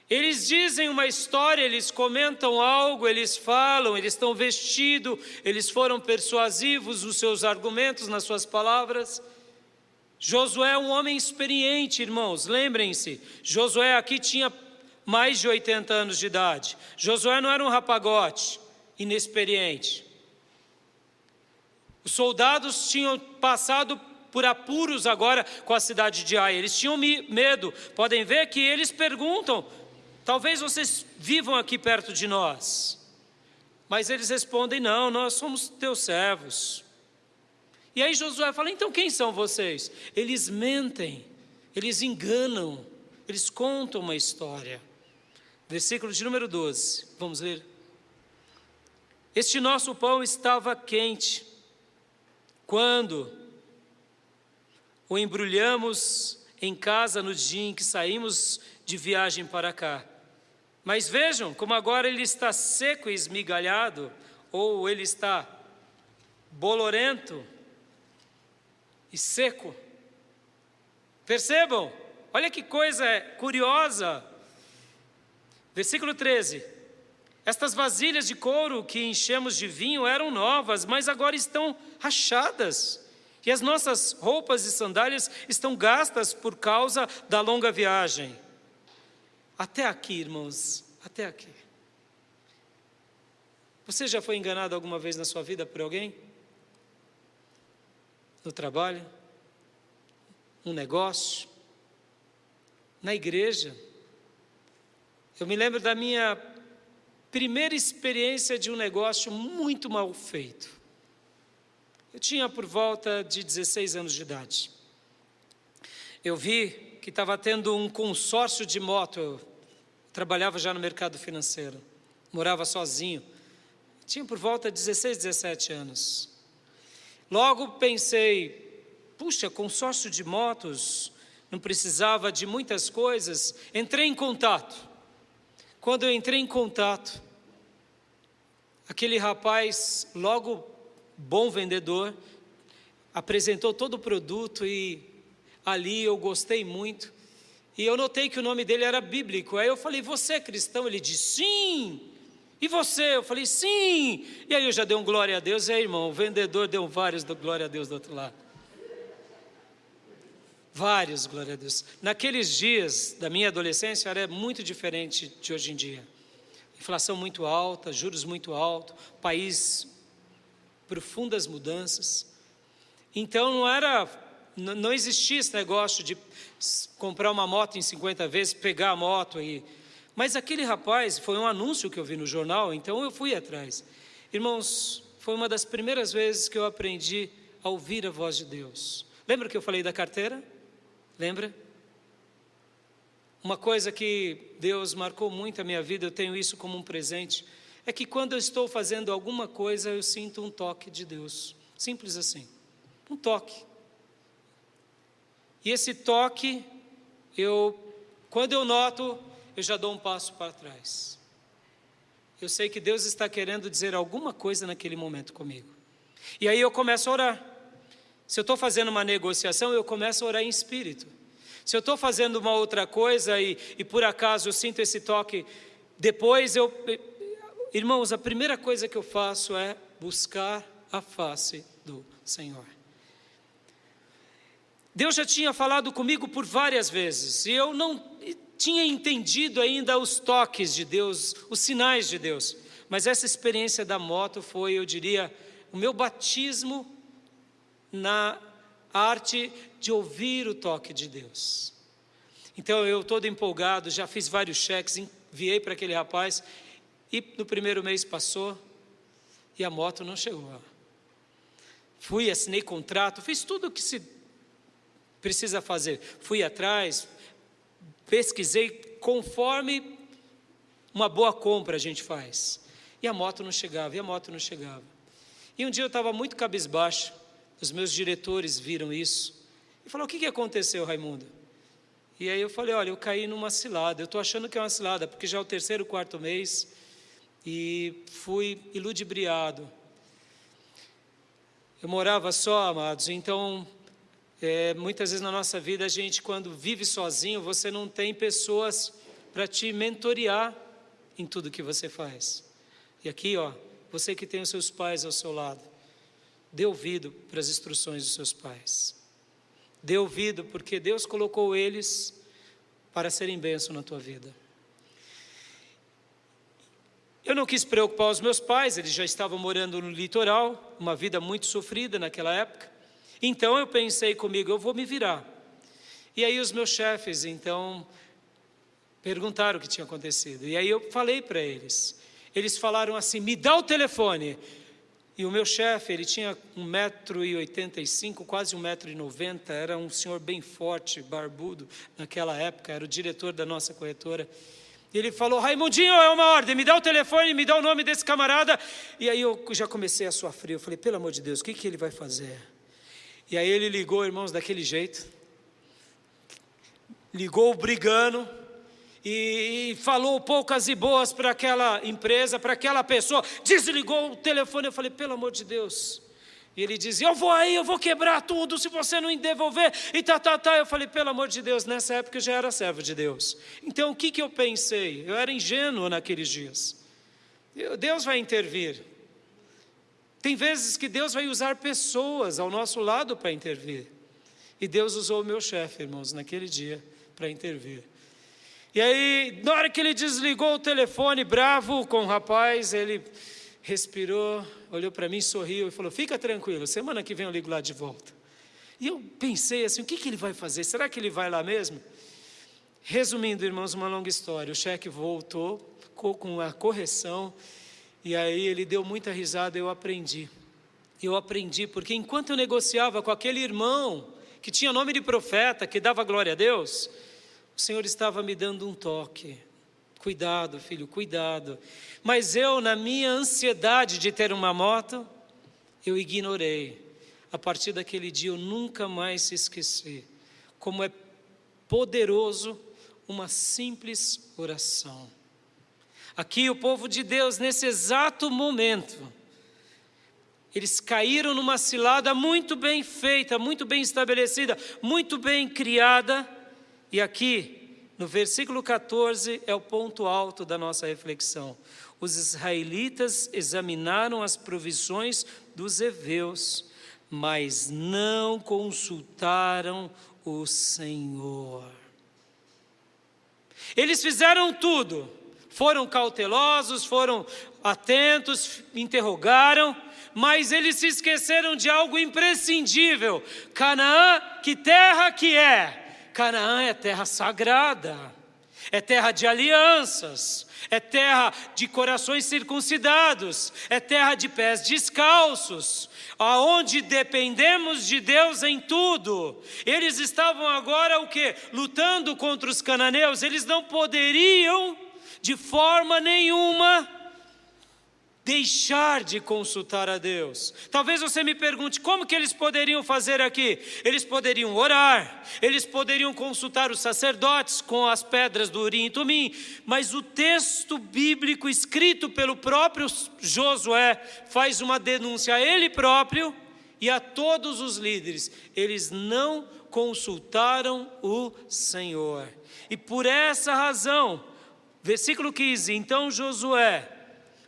Eles dizem uma história, eles comentam algo, eles falam, eles estão vestidos, eles foram persuasivos nos seus argumentos, nas suas palavras. Josué é um homem experiente, irmãos, lembrem-se, Josué aqui tinha mais de 80 anos de idade. Josué não era um rapagote, inexperiente. Os soldados tinham passado por apuros agora com a cidade de Ai, eles tinham medo. Podem ver que eles perguntam: talvez vocês vivam aqui perto de nós. Mas eles respondem: não, nós somos teus servos. E aí Josué fala: então quem são vocês? Eles mentem, eles enganam, eles contam uma história. Versículo de número 12, vamos ler. Este nosso pão estava quente quando o embrulhamos em casa no dia em que saímos de viagem para cá. Mas vejam como agora ele está seco e esmigalhado, ou ele está bolorento e seco. Percebam, olha que coisa curiosa. Versículo 13. Estas vasilhas de couro que enchemos de vinho eram novas, mas agora estão rachadas. E as nossas roupas e sandálias estão gastas por causa da longa viagem. Até aqui, irmãos, até aqui. Você já foi enganado alguma vez na sua vida por alguém? No trabalho? No negócio? Na igreja? Eu me lembro da minha primeira experiência de um negócio muito mal feito. Eu tinha por volta de 16 anos de idade. Eu vi que estava tendo um consórcio de moto. Eu trabalhava já no mercado financeiro, morava sozinho. Tinha por volta de 16, 17 anos. Logo pensei: puxa, consórcio de motos, não precisava de muitas coisas. Entrei em contato. Quando eu entrei em contato, aquele rapaz, logo bom vendedor, apresentou todo o produto e ali eu gostei muito. E eu notei que o nome dele era bíblico. Aí eu falei: você é cristão? Ele disse: sim. E você? Eu falei: sim. E aí eu já dei um glória a Deus. E aí, irmão, o vendedor deu vários glória a Deus do outro lado. Vários, glória a Deus. Naqueles dias da minha adolescência era muito diferente de hoje em dia. Inflação muito alta, juros muito altos, país, profundas mudanças. Então não existia esse negócio de comprar uma moto em 50 vezes, pegar a moto aí. Mas aquele rapaz, foi um anúncio que eu vi no jornal, então eu fui atrás. Irmãos, foi uma das primeiras vezes que eu aprendi a ouvir a voz de Deus. Lembra que eu falei da carteira? Lembra? Uma coisa que Deus marcou muito a minha vida, eu tenho isso como um presente, é que quando eu estou fazendo alguma coisa, eu sinto um toque de Deus. Simples assim. Um toque. E esse toque, quando eu noto, eu já dou um passo para trás. Eu sei que Deus está querendo dizer alguma coisa naquele momento comigo. E aí eu começo a orar. Se eu estou fazendo uma negociação, eu começo a orar em espírito. Se eu estou fazendo uma outra coisa e por acaso eu sinto esse toque, depois irmãos, a primeira coisa que eu faço é buscar a face do Senhor. Deus já tinha falado comigo por várias vezes, e eu não tinha entendido ainda os toques de Deus, os sinais de Deus. Mas essa experiência da moto foi, eu diria, o meu batismo na arte de ouvir o toque de Deus. Então eu todo empolgado, já fiz vários cheques, enviei para aquele rapaz, e no primeiro mês passou, e a moto não chegou. Fui, assinei contrato, fiz tudo o que se precisa fazer. Fui atrás, pesquisei conforme uma boa compra a gente faz. E a moto não chegava, E um dia eu estava muito cabisbaixo, os meus diretores viram isso. E falaram: o que aconteceu, Raimundo? E aí eu falei: olha, eu caí numa cilada, eu estou achando que é uma cilada, porque já é o 3º, 4º mês, e fui iludibriado. Eu morava só, amados, então, muitas vezes na nossa vida, a gente, quando vive sozinho, você não tem pessoas para te mentorear em tudo que você faz. E aqui, você que tem os seus pais ao seu lado, dê ouvido para as instruções dos seus pais. Dê ouvido, porque Deus colocou eles para serem bênção na tua vida. Eu não quis preocupar os meus pais, eles já estavam morando no litoral, uma vida muito sofrida naquela época. Então eu pensei comigo: eu vou me virar. E aí os meus chefes, então, perguntaram o que tinha acontecido. E aí eu falei para eles. Eles falaram assim: me dá o telefone. E o meu chefe, ele tinha 1,85 m, quase 1,90 m, era um senhor bem forte, barbudo, naquela época, era o diretor da nossa corretora. E ele falou: Raimundinho, é uma ordem, me dá o telefone, me dá o nome desse camarada. E aí eu já comecei a suar frio, eu falei: pelo amor de Deus, o que ele vai fazer? E aí ele ligou, irmãos, daquele jeito, ligou brigando, e falou poucas e boas para aquela empresa, para aquela pessoa, desligou o telefone. Eu falei: pelo amor de Deus. E ele dizia: eu vou aí, eu vou quebrar tudo se você não devolver, e Eu falei: pelo amor de Deus. Nessa época eu já era servo de Deus. Então o que eu pensei? Eu era ingênuo naqueles dias. Deus vai intervir. Tem vezes que Deus vai usar pessoas ao nosso lado para intervir. E Deus usou o meu chefe, irmãos, naquele dia, para intervir. E aí, na hora que ele desligou o telefone, bravo com o rapaz, ele respirou, olhou para mim, sorriu e falou: fica tranquilo, semana que vem eu ligo lá de volta. E eu pensei assim: o que ele vai fazer? Será que ele vai lá mesmo? Resumindo, irmãos, uma longa história. O cheque voltou com a correção, e aí ele deu muita risada. Eu aprendi porque enquanto eu negociava com aquele irmão que tinha nome de profeta, que dava glória a Deus, o Senhor estava me dando um toque: cuidado, filho, cuidado. Mas eu, na minha ansiedade de ter uma moto, eu ignorei. A partir daquele dia eu nunca mais se esqueci como é poderoso uma simples oração. Aqui o povo de Deus, nesse exato momento, eles caíram numa cilada muito bem feita, muito bem estabelecida, muito bem criada. E aqui, no versículo 14, é o ponto alto da nossa reflexão. Os israelitas examinaram as provisões dos heveus, mas não consultaram o Senhor. Eles fizeram tudo, foram cautelosos, foram atentos, interrogaram, mas eles se esqueceram de algo imprescindível. Canaã, que terra que é? Canaã é terra sagrada, é terra de alianças, é terra de corações circuncidados, é terra de pés descalços, aonde dependemos de Deus em tudo. Eles estavam agora o quê? Lutando contra os cananeus. Eles não poderiam de forma nenhuma deixar de consultar a Deus. Talvez você me pergunte: como que eles poderiam fazer aqui? Eles poderiam orar, eles poderiam consultar os sacerdotes com as pedras do Urim e Tumim, mas o texto bíblico escrito pelo próprio Josué faz uma denúncia a ele próprio e a todos os líderes: eles não consultaram o Senhor. E por essa razão, versículo 15, então Josué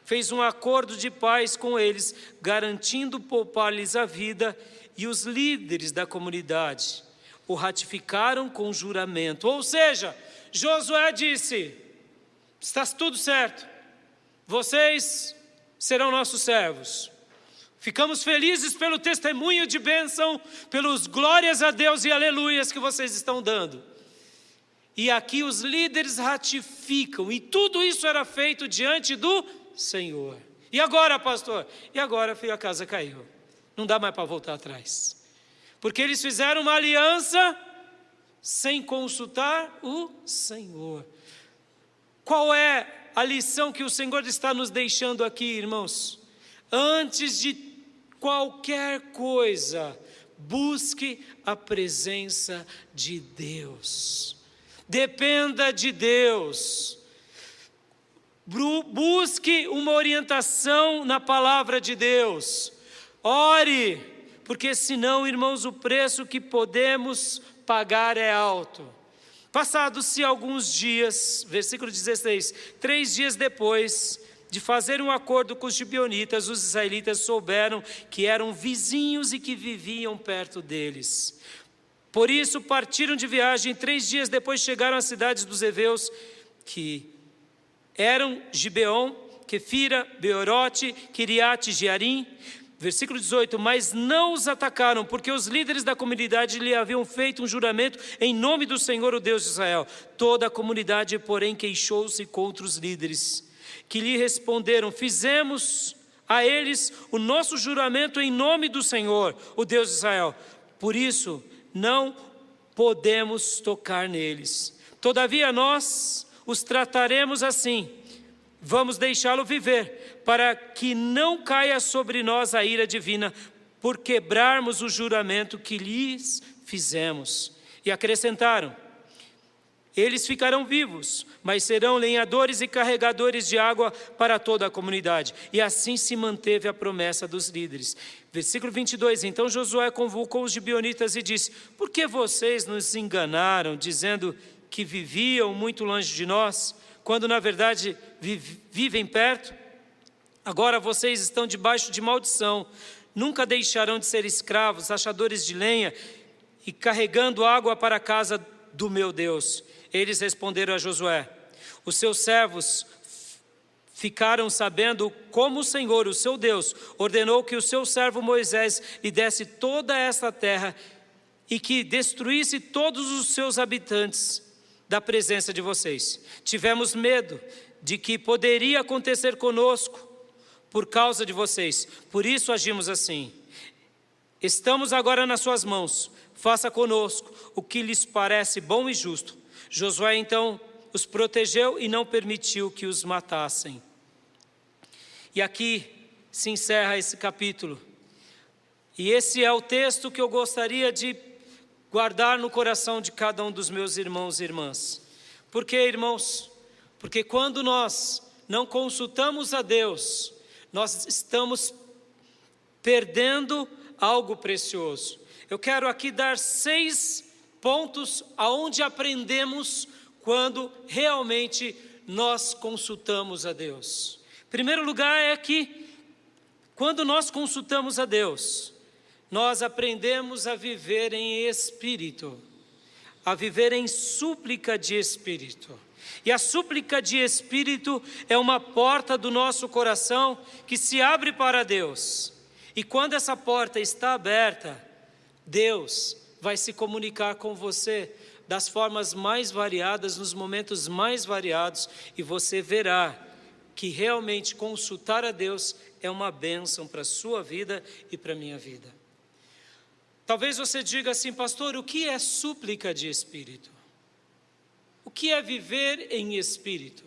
fez um acordo de paz com eles, garantindo poupar-lhes a vida, e os líderes da comunidade o ratificaram com juramento. Ou seja, Josué disse: está tudo certo, vocês serão nossos servos. Ficamos felizes pelo testemunho de bênção, pelos glórias a Deus e aleluias que vocês estão dando. E aqui os líderes ratificam, e tudo isso era feito diante do Senhor. E agora, pastor? E agora, filho, a casa caiu. não dá mais para voltar atrás. Porque eles fizeram uma aliança sem consultar o Senhor. Qual é a lição que o Senhor está nos deixando aqui, irmãos? Antes de qualquer coisa, busque a presença de Deus. Dependa de Deus. Busque uma orientação na palavra de Deus. Ore, porque senão, irmãos, o preço que podemos pagar é alto. Passados-se alguns dias, versículo 16, 3 dias depois de fazer um acordo com os gibeonitas, os israelitas souberam que eram vizinhos e que viviam perto deles. Por isso partiram de viagem, 3 dias depois chegaram às cidades dos heveus, que eram Gibeon, Quefira, Beorote, Kiriate, Jearim. Versículo 18, mas não os atacaram, porque os líderes da comunidade lhe haviam feito um juramento em nome do Senhor, o Deus de Israel. Toda a comunidade, porém, queixou-se contra os líderes, que lhe responderam: fizemos a eles o nosso juramento em nome do Senhor, o Deus de Israel. Por isso, não podemos tocar neles. Todavia, nós os trataremos assim. Vamos deixá-lo viver, para que não caia sobre nós a ira divina, por quebrarmos o juramento que lhes fizemos. E acrescentaram: eles ficarão vivos, mas serão lenhadores e carregadores de água para toda a comunidade. E assim se manteve a promessa dos líderes. Versículo 22, então Josué convocou os gibeonitas e disse: por que vocês nos enganaram, dizendo que viviam muito longe de nós, quando na verdade vivem perto? Agora vocês estão debaixo de maldição, nunca deixarão de ser escravos, achadores de lenha e carregando água para a casa do meu Deus. Eles responderam a Josué: os seus servos ficaram sabendo como o Senhor, o seu Deus, ordenou que o seu servo Moisés lhe desse toda esta terra e que destruísse todos os seus habitantes da presença de vocês. Tivemos medo de que poderia acontecer conosco por causa de vocês, por isso agimos assim. Estamos agora nas suas mãos, faça conosco o que lhes parece bom e justo. Josué então os protegeu e não permitiu que os matassem. E aqui se encerra esse capítulo. E esse é o texto que eu gostaria de guardar no coração de cada um dos meus irmãos e irmãs. Por quê, irmãos? Porque quando nós não consultamos a Deus, nós estamos perdendo algo precioso. Eu quero aqui dar 6 pontos aonde aprendemos quando realmente nós consultamos a Deus. Primeiro lugar é que quando nós consultamos a Deus, nós aprendemos a viver em espírito, a viver em súplica de espírito. E a súplica de espírito é uma porta do nosso coração que se abre para Deus. E quando essa porta está aberta, Deus vai se comunicar com você das formas mais variadas, nos momentos mais variados, e você verá que realmente consultar a Deus é uma bênção para a sua vida e para a minha vida. Talvez você diga assim: pastor, o que é súplica de espírito? O que é viver em espírito?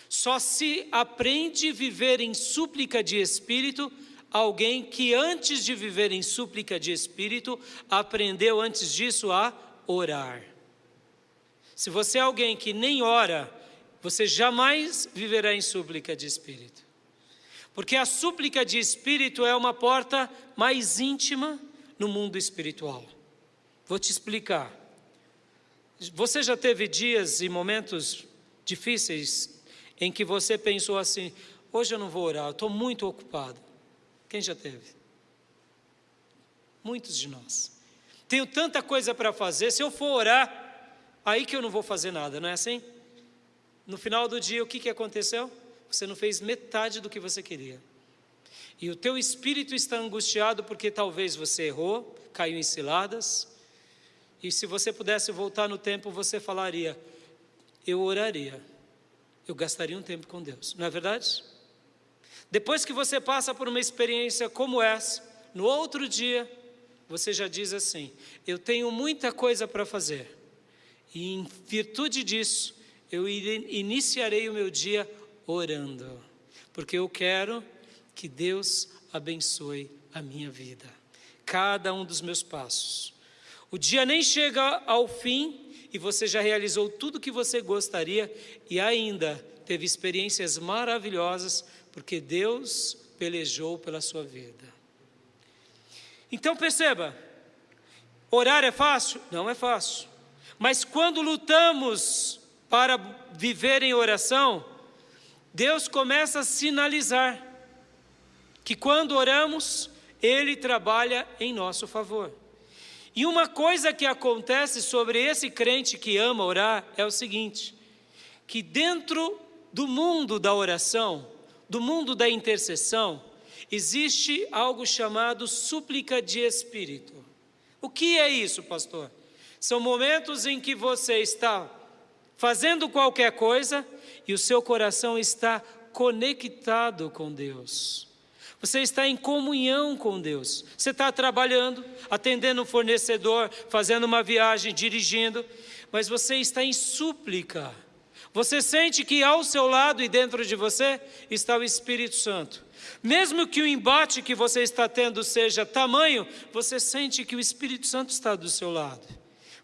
Só se aprende a viver em súplica de espírito alguém que antes de viver em súplica de espírito, aprendeu antes disso a orar. Se você é alguém que nem ora, você jamais viverá em súplica de espírito. Porque a súplica de espírito é uma porta mais íntima no mundo espiritual. Vou te explicar. Você já teve dias e momentos difíceis em que você pensou assim: hoje eu não vou orar, eu estou muito ocupado. Quem já teve? Muitos de nós. Tenho tanta coisa para fazer, se eu for orar, aí que eu não vou fazer nada, não é assim? No final do dia, o que aconteceu? Você não fez metade do que você queria. E o teu espírito está angustiado porque talvez você errou, caiu em ciladas. E se você pudesse voltar no tempo, você falaria: eu oraria, eu gastaria um tempo com Deus. Não é verdade? Depois que você passa por uma experiência como essa, no outro dia, você já diz assim: eu tenho muita coisa para fazer, e em virtude disso, eu iniciarei o meu dia orando, porque eu quero que Deus abençoe a minha vida, cada um dos meus passos. O dia nem chega ao fim e você já realizou tudo que você gostaria e ainda teve experiências maravilhosas, porque Deus pelejou pela sua vida. Então perceba, orar é fácil? Não é fácil. Mas quando lutamos para viver em oração, Deus começa a sinalizar que quando oramos, Ele trabalha em nosso favor. E uma coisa que acontece sobre esse crente que ama orar é o seguinte: que dentro do mundo da oração, do mundo da intercessão, existe algo chamado súplica de espírito. O que é isso, pastor? São momentos em que você está fazendo qualquer coisa e o seu coração está conectado com Deus. Você está em comunhão com Deus. Você está trabalhando, atendendo um fornecedor, fazendo uma viagem, dirigindo, mas você está em súplica. Você sente que ao seu lado e dentro de você está o Espírito Santo. Mesmo que o embate que você está tendo seja tamanho, você sente que o Espírito Santo está do seu lado.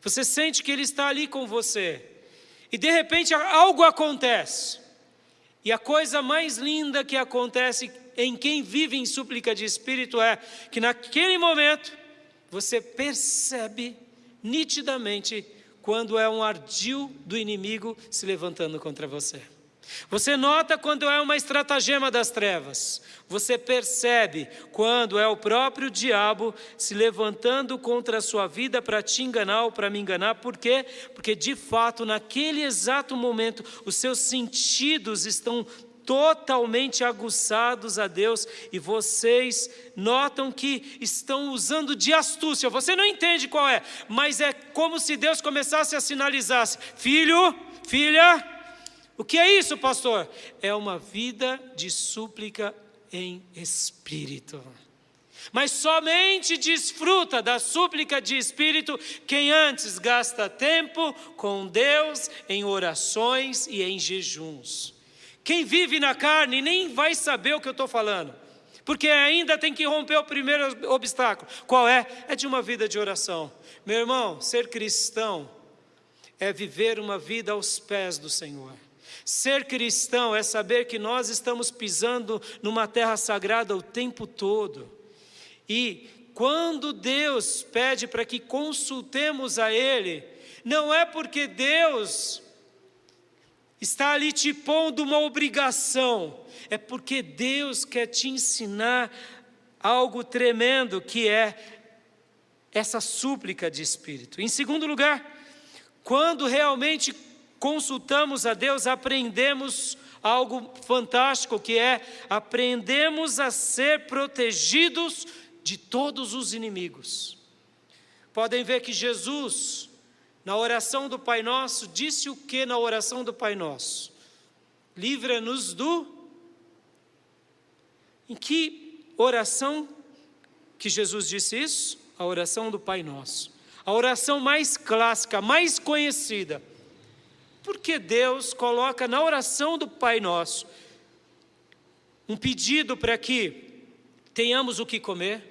Você sente que Ele está ali com você. E de repente algo acontece. E a coisa mais linda que acontece em quem vive em súplica de espírito é que naquele momento você percebe nitidamente quando é um ardil do inimigo se levantando contra você. Você nota quando é uma estratagema das trevas. Você percebe quando é o próprio diabo se levantando contra a sua vida para te enganar ou para me enganar. Por quê? Porque de fato naquele exato momento os seus sentidos estão totalmente aguçados a Deus, e vocês notam que estão usando de astúcia. Você não entende qual é, mas é como se Deus começasse a sinalizar: filho, filha, o que é isso, pastor? É uma vida de súplica em espírito. Mas somente desfruta da súplica de espírito quem antes gasta tempo com Deus em orações e em jejuns. Quem vive na carne nem vai saber o que eu estou falando, porque ainda tem que romper o primeiro obstáculo. Qual é? É de uma vida de oração. Meu irmão, ser cristão é viver uma vida aos pés do Senhor. Ser cristão é saber que nós estamos pisando numa terra sagrada o tempo todo. E quando Deus pede para que consultemos a Ele, não é porque Deus está ali te pondo uma obrigação, é porque Deus quer te ensinar algo tremendo, que é essa súplica de espírito. Em segundo lugar, quando realmente consultamos a Deus, aprendemos algo fantástico, que é aprendemos a ser protegidos de todos os inimigos. Podem ver que Jesus, na oração do Pai Nosso, disse o que na oração do Pai Nosso? Livra-nos do... Em que oração que Jesus disse isso? A oração do Pai Nosso. A oração mais clássica, mais conhecida. Porque Deus coloca na oração do Pai Nosso um pedido para que tenhamos o que comer,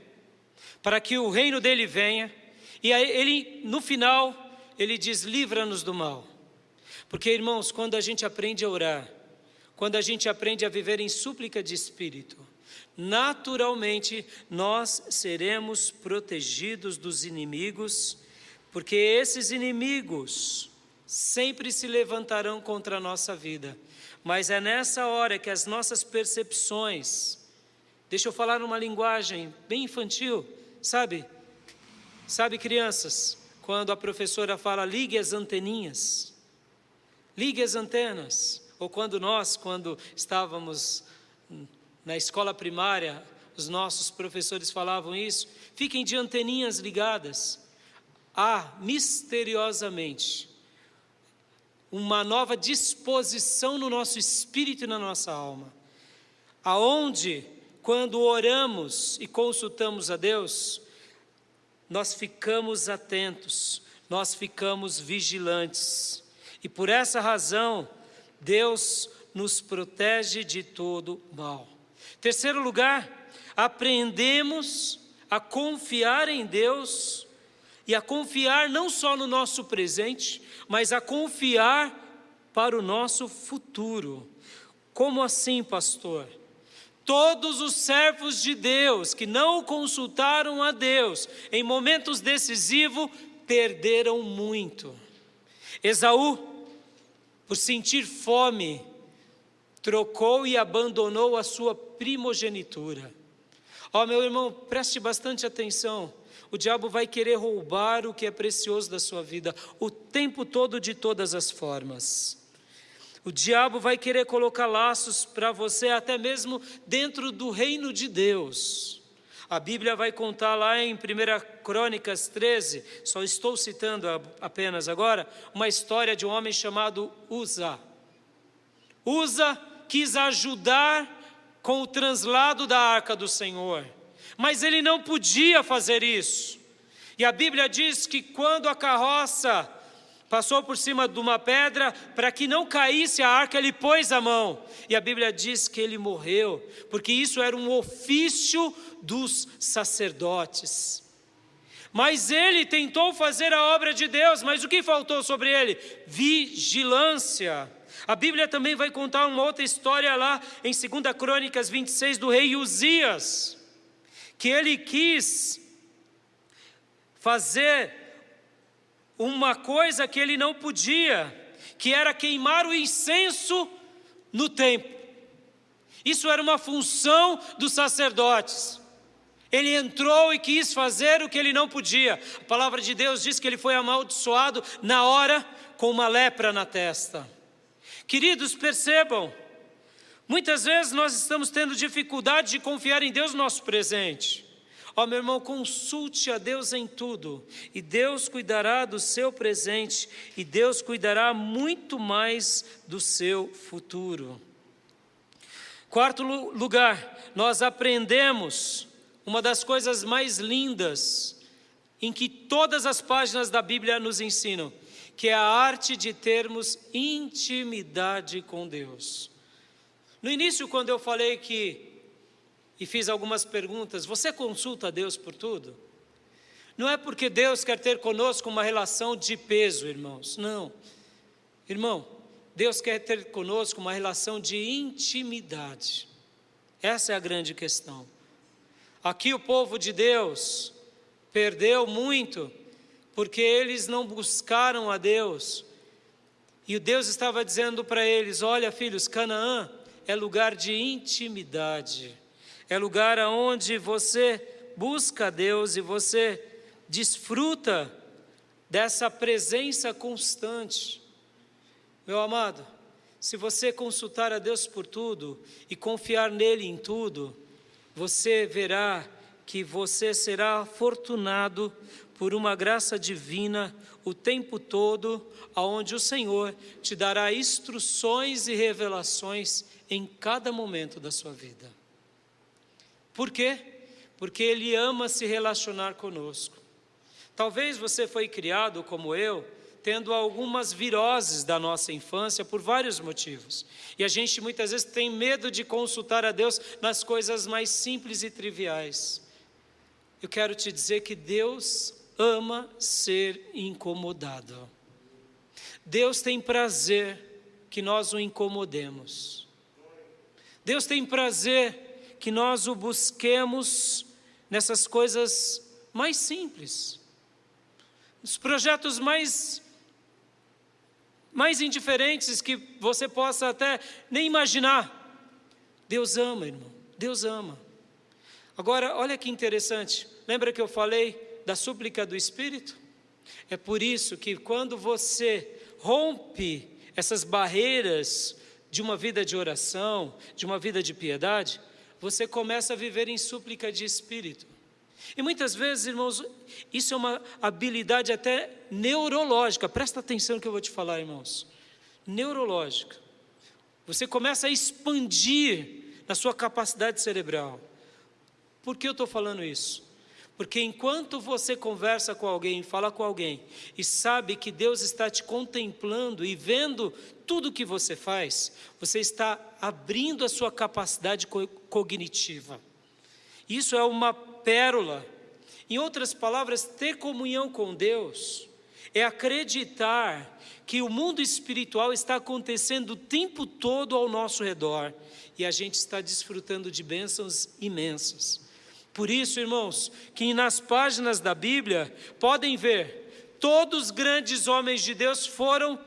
para que o reino dele venha, e aí ele, no final, ele diz: livra-nos do mal. Porque, irmãos, quando a gente aprende a orar, quando a gente aprende a viver em súplica de espírito, naturalmente nós seremos protegidos dos inimigos, porque esses inimigos sempre se levantarão contra a nossa vida. Mas é nessa hora que as nossas percepções, deixa eu falar numa linguagem bem infantil, sabe crianças, quando a professora fala: ligue as anteninhas, ligue as antenas. Ou quando estávamos na escola primária, os nossos professores falavam isso: fiquem de anteninhas ligadas. Há, misteriosamente, uma nova disposição no nosso espírito e na nossa alma, aonde, quando oramos e consultamos a Deus, nós ficamos atentos, nós ficamos vigilantes. E por essa razão, Deus nos protege de todo mal. Terceiro lugar, aprendemos a confiar em Deus e a confiar não só no nosso presente, mas a confiar para o nosso futuro. Como assim, pastor? Todos os servos de Deus que não consultaram a Deus em momentos decisivos perderam muito. Esaú, por sentir fome, trocou e abandonou a sua primogenitura. Meu irmão, preste bastante atenção. O diabo vai querer roubar o que é precioso da sua vida, o tempo todo, de todas as formas. O diabo vai querer colocar laços para você, até mesmo dentro do reino de Deus. A Bíblia vai contar lá em 1 Crônicas 13, só estou citando apenas agora, uma história de um homem chamado Uza. Uza quis ajudar com o translado da arca do Senhor, mas ele não podia fazer isso. E a Bíblia diz que quando a carroça passou por cima de uma pedra, para que não caísse a arca, ele pôs a mão. E a Bíblia diz que ele morreu, porque isso era um ofício dos sacerdotes. Mas ele tentou fazer a obra de Deus, mas o que faltou sobre ele? Vigilância. A Bíblia também vai contar uma outra história lá em 2 Crônicas 26, do rei Uzias, que ele quis fazer uma coisa que ele não podia, que era queimar o incenso no templo. Isso era uma função dos sacerdotes. Ele entrou e quis fazer o que ele não podia. A palavra de Deus diz que ele foi amaldiçoado na hora com uma lepra na testa. Queridos, percebam, muitas vezes nós estamos tendo dificuldade de confiar em Deus no nosso presente. Meu irmão, consulte a Deus em tudo, e Deus cuidará do seu presente, e Deus cuidará muito mais do seu futuro. Quarto lugar, nós aprendemos uma das coisas mais lindas, em que todas as páginas da Bíblia nos ensinam, que é a arte de termos intimidade com Deus. No início, quando eu falei e fiz algumas perguntas, você consulta a Deus por tudo? Não é porque Deus quer ter conosco uma relação de peso, irmãos, não. Irmão, Deus quer ter conosco uma relação de intimidade. Essa é a grande questão. Aqui o povo de Deus perdeu muito, porque eles não buscaram a Deus. E Deus estava dizendo para eles: olha, filhos, Canaã é lugar de intimidade. É lugar onde você busca a Deus e você desfruta dessa presença constante. Meu amado, se você consultar a Deus por tudo e confiar nele em tudo, você verá que você será afortunado por uma graça divina o tempo todo, aonde o Senhor te dará instruções e revelações em cada momento da sua vida. Por quê? Porque Ele ama se relacionar conosco. Talvez você foi criado como eu, tendo algumas viroses da nossa infância por vários motivos. E a gente muitas vezes tem medo de consultar a Deus nas coisas mais simples e triviais. Eu quero te dizer que Deus ama ser incomodado. Deus tem prazer que nós o incomodemos. Deus tem prazer que nós o busquemos nessas coisas mais simples, nos projetos mais indiferentes que você possa até nem imaginar. Deus ama, irmão, Deus ama. Agora, olha que interessante, lembra que eu falei da súplica do Espírito? É por isso que quando você rompe essas barreiras de uma vida de oração, de uma vida de piedade, você começa a viver em súplica de espírito. E muitas vezes, irmãos, isso é uma habilidade até neurológica. Presta atenção no que eu vou te falar, irmãos. Neurológica. Você começa a expandir na sua capacidade cerebral. Por que eu estou falando isso? Porque enquanto você conversa com alguém, fala com alguém, e sabe que Deus está te contemplando e vendo tudo que você faz, você está abrindo a sua capacidade cognitiva. Isso é uma pérola. Em outras palavras, ter comunhão com Deus é acreditar que o mundo espiritual está acontecendo o tempo todo ao nosso redor e a gente está desfrutando de bênçãos imensas. Por isso, irmãos, que nas páginas da Bíblia, podem ver, todos os grandes homens de Deus foram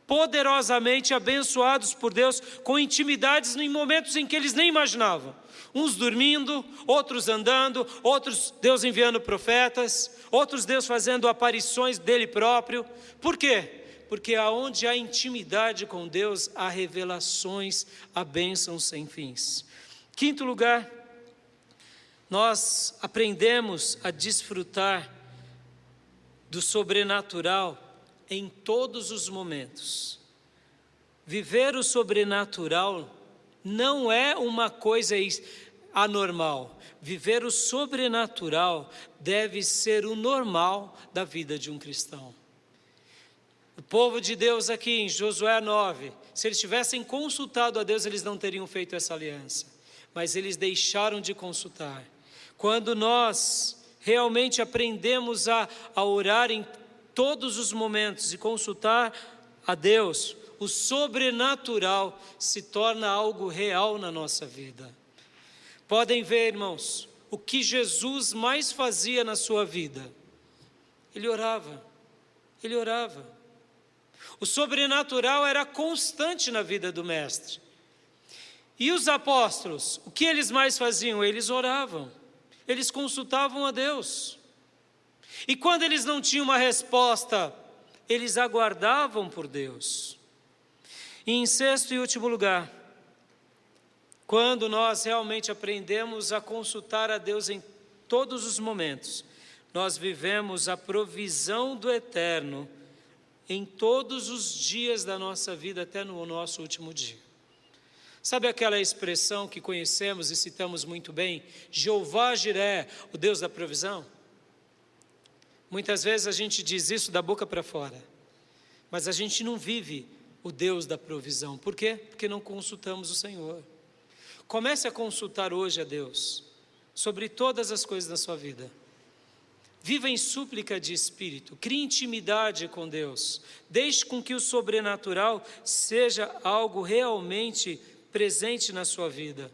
poderosamente abençoados por Deus, com intimidades em momentos em que eles nem imaginavam. Uns dormindo, outros andando, outros Deus enviando profetas, outros Deus fazendo aparições dele próprio. Por quê? Porque aonde há intimidade com Deus, há revelações, há bênçãos sem fins. Quinto lugar, nós aprendemos a desfrutar do sobrenatural em todos os momentos. Viver o sobrenatural não é uma coisa anormal. Viver o sobrenatural deve ser o normal da vida de um cristão. O povo de Deus aqui em Josué 9, se eles tivessem consultado a Deus, eles não teriam feito essa aliança. Mas eles deixaram de consultar. Quando nós realmente aprendemos a orar em todos os momentos e consultar a Deus, o sobrenatural se torna algo real na nossa vida. Podem ver, irmãos, o que Jesus mais fazia na sua vida. Ele orava, ele orava. O sobrenatural era constante na vida do Mestre. E os apóstolos, o que eles mais faziam? Eles oravam, eles consultavam a Deus. E quando eles não tinham uma resposta, eles aguardavam por Deus. E em sexto e último lugar, quando nós realmente aprendemos a consultar a Deus em todos os momentos, nós vivemos a provisão do eterno em todos os dias da nossa vida, até no nosso último dia. Sabe aquela expressão que conhecemos e citamos muito bem? Jeová Jiré, o Deus da provisão? Muitas vezes a gente diz isso da boca para fora, mas a gente não vive o Deus da provisão. Por quê? Porque não consultamos o Senhor. Comece a consultar hoje a Deus sobre todas as coisas da sua vida. Viva em súplica de espírito, crie intimidade com Deus. Deixe com que o sobrenatural seja algo realmente presente na sua vida.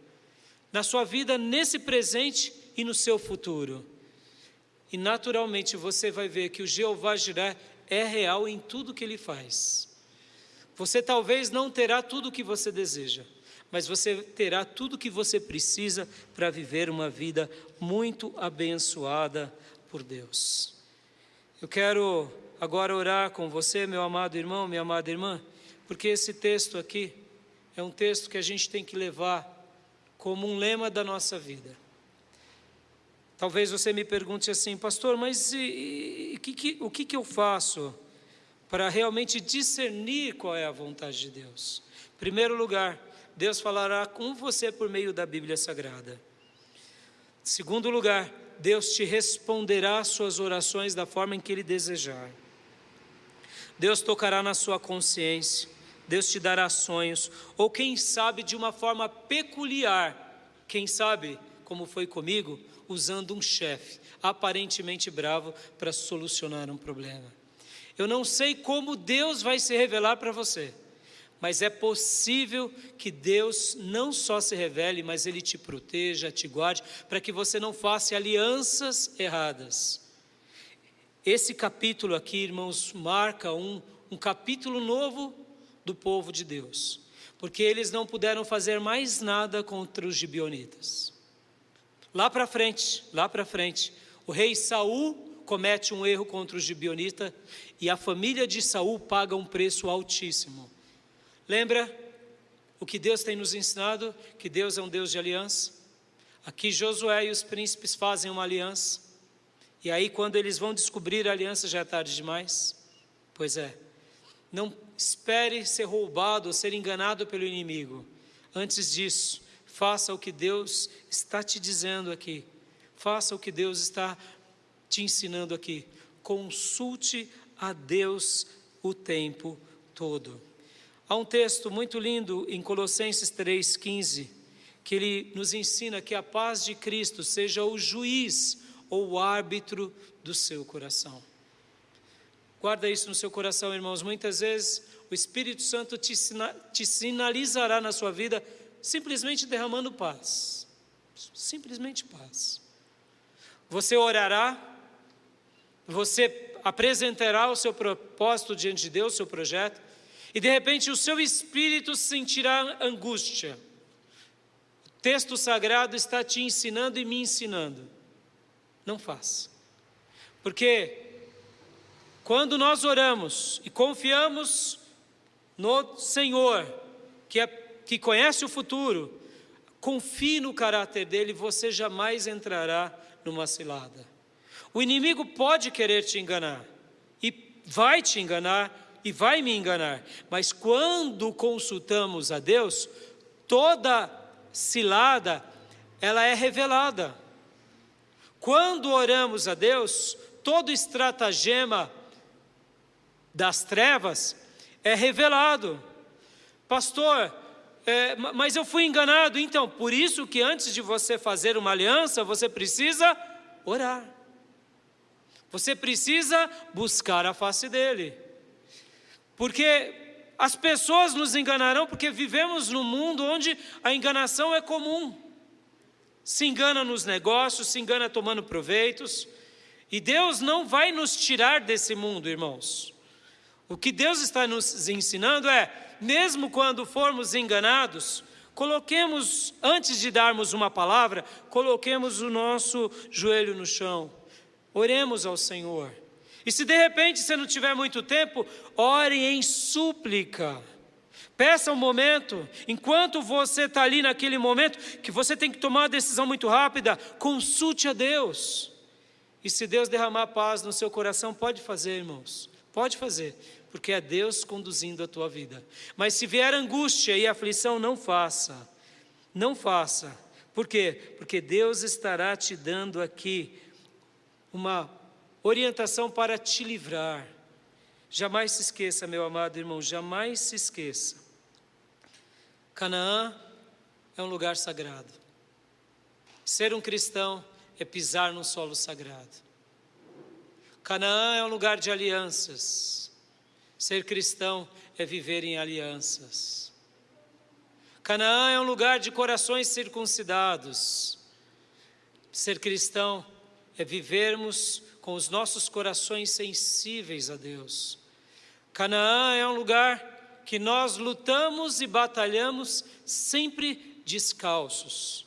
Na sua vida, nesse presente e no seu futuro. E naturalmente você vai ver que o Jeová Jiré é real em tudo que Ele faz. Você talvez não terá tudo o que você deseja, mas você terá tudo o que você precisa para viver uma vida muito abençoada por Deus. Eu quero agora orar com você, meu amado irmão, minha amada irmã, porque esse texto aqui é um texto que a gente tem que levar como um lema da nossa vida. Talvez você me pergunte assim, pastor, mas o que eu faço para realmente discernir qual é a vontade de Deus? Em primeiro lugar, Deus falará com você por meio da Bíblia Sagrada. Em segundo lugar, Deus te responderá às suas orações da forma em que Ele desejar. Deus tocará na sua consciência, Deus te dará sonhos, ou quem sabe de uma forma peculiar, quem sabe, como foi comigo, usando um chefe aparentemente bravo para solucionar um problema. Eu não sei como Deus vai se revelar para você, mas é possível que Deus não só se revele, mas Ele te proteja, te guarde, para que você não faça alianças erradas. Esse capítulo aqui, irmãos, marca um capítulo novo do povo de Deus, porque eles não puderam fazer mais nada contra os gibeonitas. Lá para frente, o rei Saul comete um erro contra os gibeonitas e a família de Saul paga um preço altíssimo. Lembra o que Deus tem nos ensinado? Que Deus é um Deus de aliança. Aqui Josué e os príncipes fazem uma aliança. E aí quando eles vão descobrir a aliança já é tarde demais. Pois é, não espere ser roubado ou ser enganado pelo inimigo. Antes disso, Faça o que Deus está te dizendo aqui. Faça o que Deus está te ensinando aqui. Consulte a Deus o tempo todo. Há um texto muito lindo em Colossenses 3,15, que ele nos ensina que a paz de Cristo seja o juiz ou o árbitro do seu coração. Guarda isso no seu coração, irmãos. Muitas vezes o Espírito Santo te sinalizará na sua vida simplesmente derramando paz. Simplesmente paz. Você orará, você apresentará o seu propósito diante de Deus, o seu projeto, e de repente o seu espírito sentirá angústia. O texto sagrado está te ensinando e me ensinando. Não faça. Porque quando nós oramos e confiamos no Senhor, que conhece o futuro, confie no caráter dele, você jamais entrará numa cilada. O inimigo pode querer te enganar, e vai te enganar, e vai me enganar, mas quando consultamos a Deus, toda cilada, ela é revelada. Quando oramos a Deus, todo estratagema das trevas é revelado. Pastor, mas eu fui enganado. Então, por isso que antes de você fazer uma aliança, você precisa orar. Você precisa buscar a face dele. Porque as pessoas nos enganarão, porque vivemos num mundo onde a enganação é comum. Se engana nos negócios, se engana tomando proveitos. E Deus não vai nos tirar desse mundo, irmãos. O que Deus está nos ensinando é, mesmo quando formos enganados, coloquemos, antes de darmos uma palavra, coloquemos o nosso joelho no chão. Oremos ao Senhor. E se de repente você não tiver muito tempo, ore em súplica. Peça um momento, enquanto você está ali naquele momento, que você tem que tomar uma decisão muito rápida, consulte a Deus. E se Deus derramar paz no seu coração, pode fazer, irmãos, pode fazer, porque é Deus conduzindo a tua vida. Mas se vier angústia e aflição, não faça, não faça. Por quê? Porque Deus estará te dando aqui uma orientação para te livrar. Jamais se esqueça, meu amado irmão, jamais se esqueça. Canaã é um lugar sagrado. Ser um cristão é pisar num solo sagrado. Canaã é um lugar de alianças. Ser cristão é viver em alianças. Canaã é um lugar de corações circuncidados. Ser cristão é vivermos com os nossos corações sensíveis a Deus. Canaã é um lugar que nós lutamos e batalhamos sempre descalços,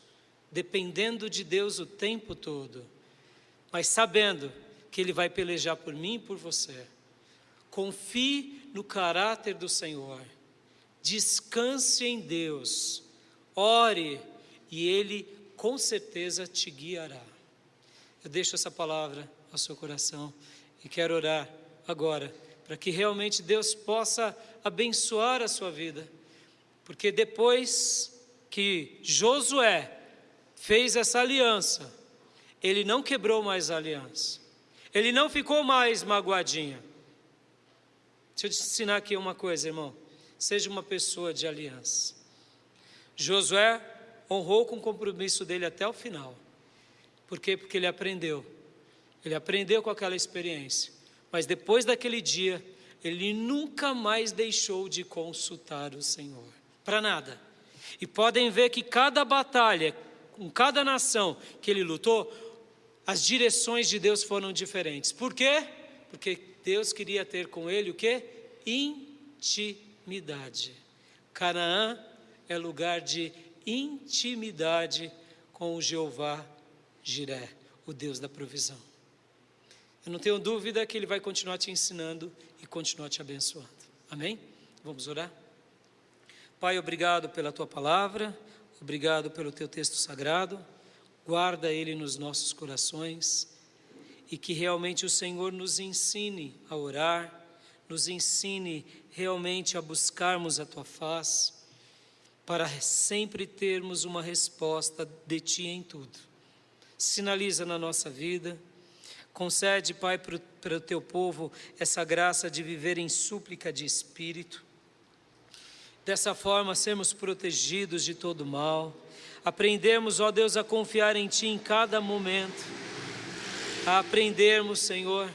dependendo de Deus o tempo todo, mas sabendo que Ele vai pelejar por mim e por você. Confie no caráter do Senhor, descanse em Deus, ore e Ele com certeza te guiará. Eu deixo essa palavra ao seu coração e quero orar agora para que realmente Deus possa abençoar a sua vida, porque depois que Josué fez essa aliança, ele não quebrou mais a aliança, ele não ficou mais magoadinho. Deixa eu te ensinar aqui uma coisa, irmão, seja uma pessoa de aliança. Josué honrou com o compromisso dele até o final. Por quê? Porque ele aprendeu com aquela experiência, mas depois daquele dia, ele nunca mais deixou de consultar o Senhor, para nada. E podem ver que cada batalha, com cada nação que ele lutou, as direções de Deus foram diferentes. Por quê? Porque Deus queria ter com ele o quê? Intimidade. Canaã é lugar de intimidade com o Jeová Jiré, o Deus da provisão. Eu não tenho dúvida que Ele vai continuar te ensinando e continuar te abençoando. Amém? Vamos orar? Pai, obrigado pela Tua palavra, obrigado pelo Teu texto sagrado, guarda ele nos nossos corações e que realmente o Senhor nos ensine a orar, nos ensine realmente a buscarmos a Tua face. para sempre termos uma resposta de Ti em tudo. Sinaliza na nossa vida, concede, Pai, para o Teu povo essa graça de viver em súplica de espírito. Dessa forma, sermos protegidos de todo mal. Aprendermos, ó Deus, a confiar em Ti em cada momento. A aprendermos, Senhor,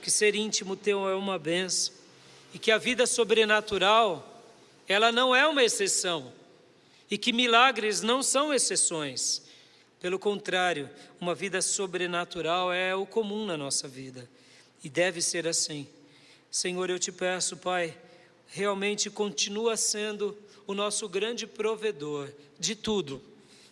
que ser íntimo Teu é uma bênção. E que a vida sobrenatural, ela não é uma exceção. E que milagres não são exceções. Pelo contrário, uma vida sobrenatural é o comum na nossa vida. E deve ser assim. Senhor, eu Te peço, Pai, realmente continua sendo o nosso grande provedor de tudo.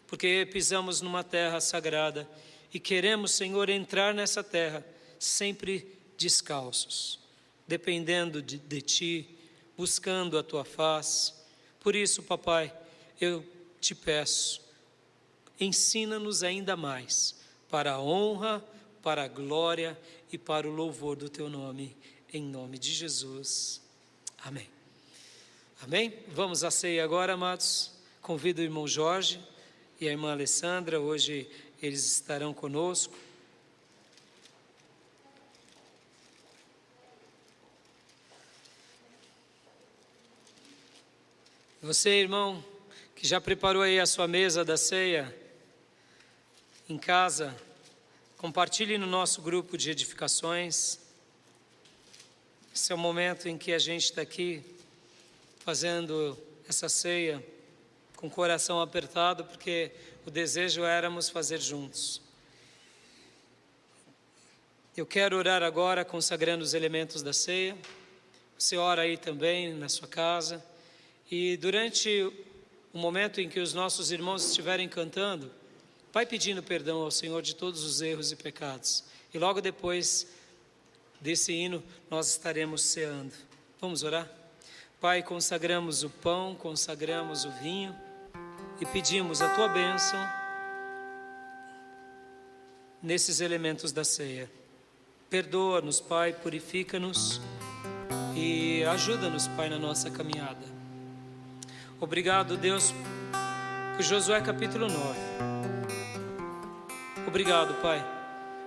Porque pisamos numa terra sagrada e queremos, Senhor, entrar nessa terra sempre descalços, dependendo de Ti, buscando a Tua face. Por isso, Papai, eu Te peço, ensina-nos ainda mais, para a honra, para a glória e para o louvor do Teu nome, em nome de Jesus. Amém. Amém? Vamos à ceia agora, amados. Convido o irmão Jorge e a irmã Alessandra, hoje eles estarão conosco. Você, irmão, que já preparou aí a sua mesa da ceia em casa, compartilhe no nosso grupo de edificações. Esse é o momento em que a gente está aqui fazendo essa ceia com o coração apertado, porque o desejo éramos fazer juntos. Eu quero orar agora consagrando os elementos da ceia. Você ora aí também na sua casa. E durante o momento em que os nossos irmãos estiverem cantando, vai pedindo perdão ao Senhor de todos os erros e pecados. E logo depois desse hino, nós estaremos ceando. Vamos orar? Pai, consagramos o pão, consagramos o vinho e pedimos a Tua bênção nesses elementos da ceia. Perdoa-nos, Pai, purifica-nos e ajuda-nos, Pai, na nossa caminhada. Obrigado, Deus, por Josué capítulo 9. Obrigado, Pai,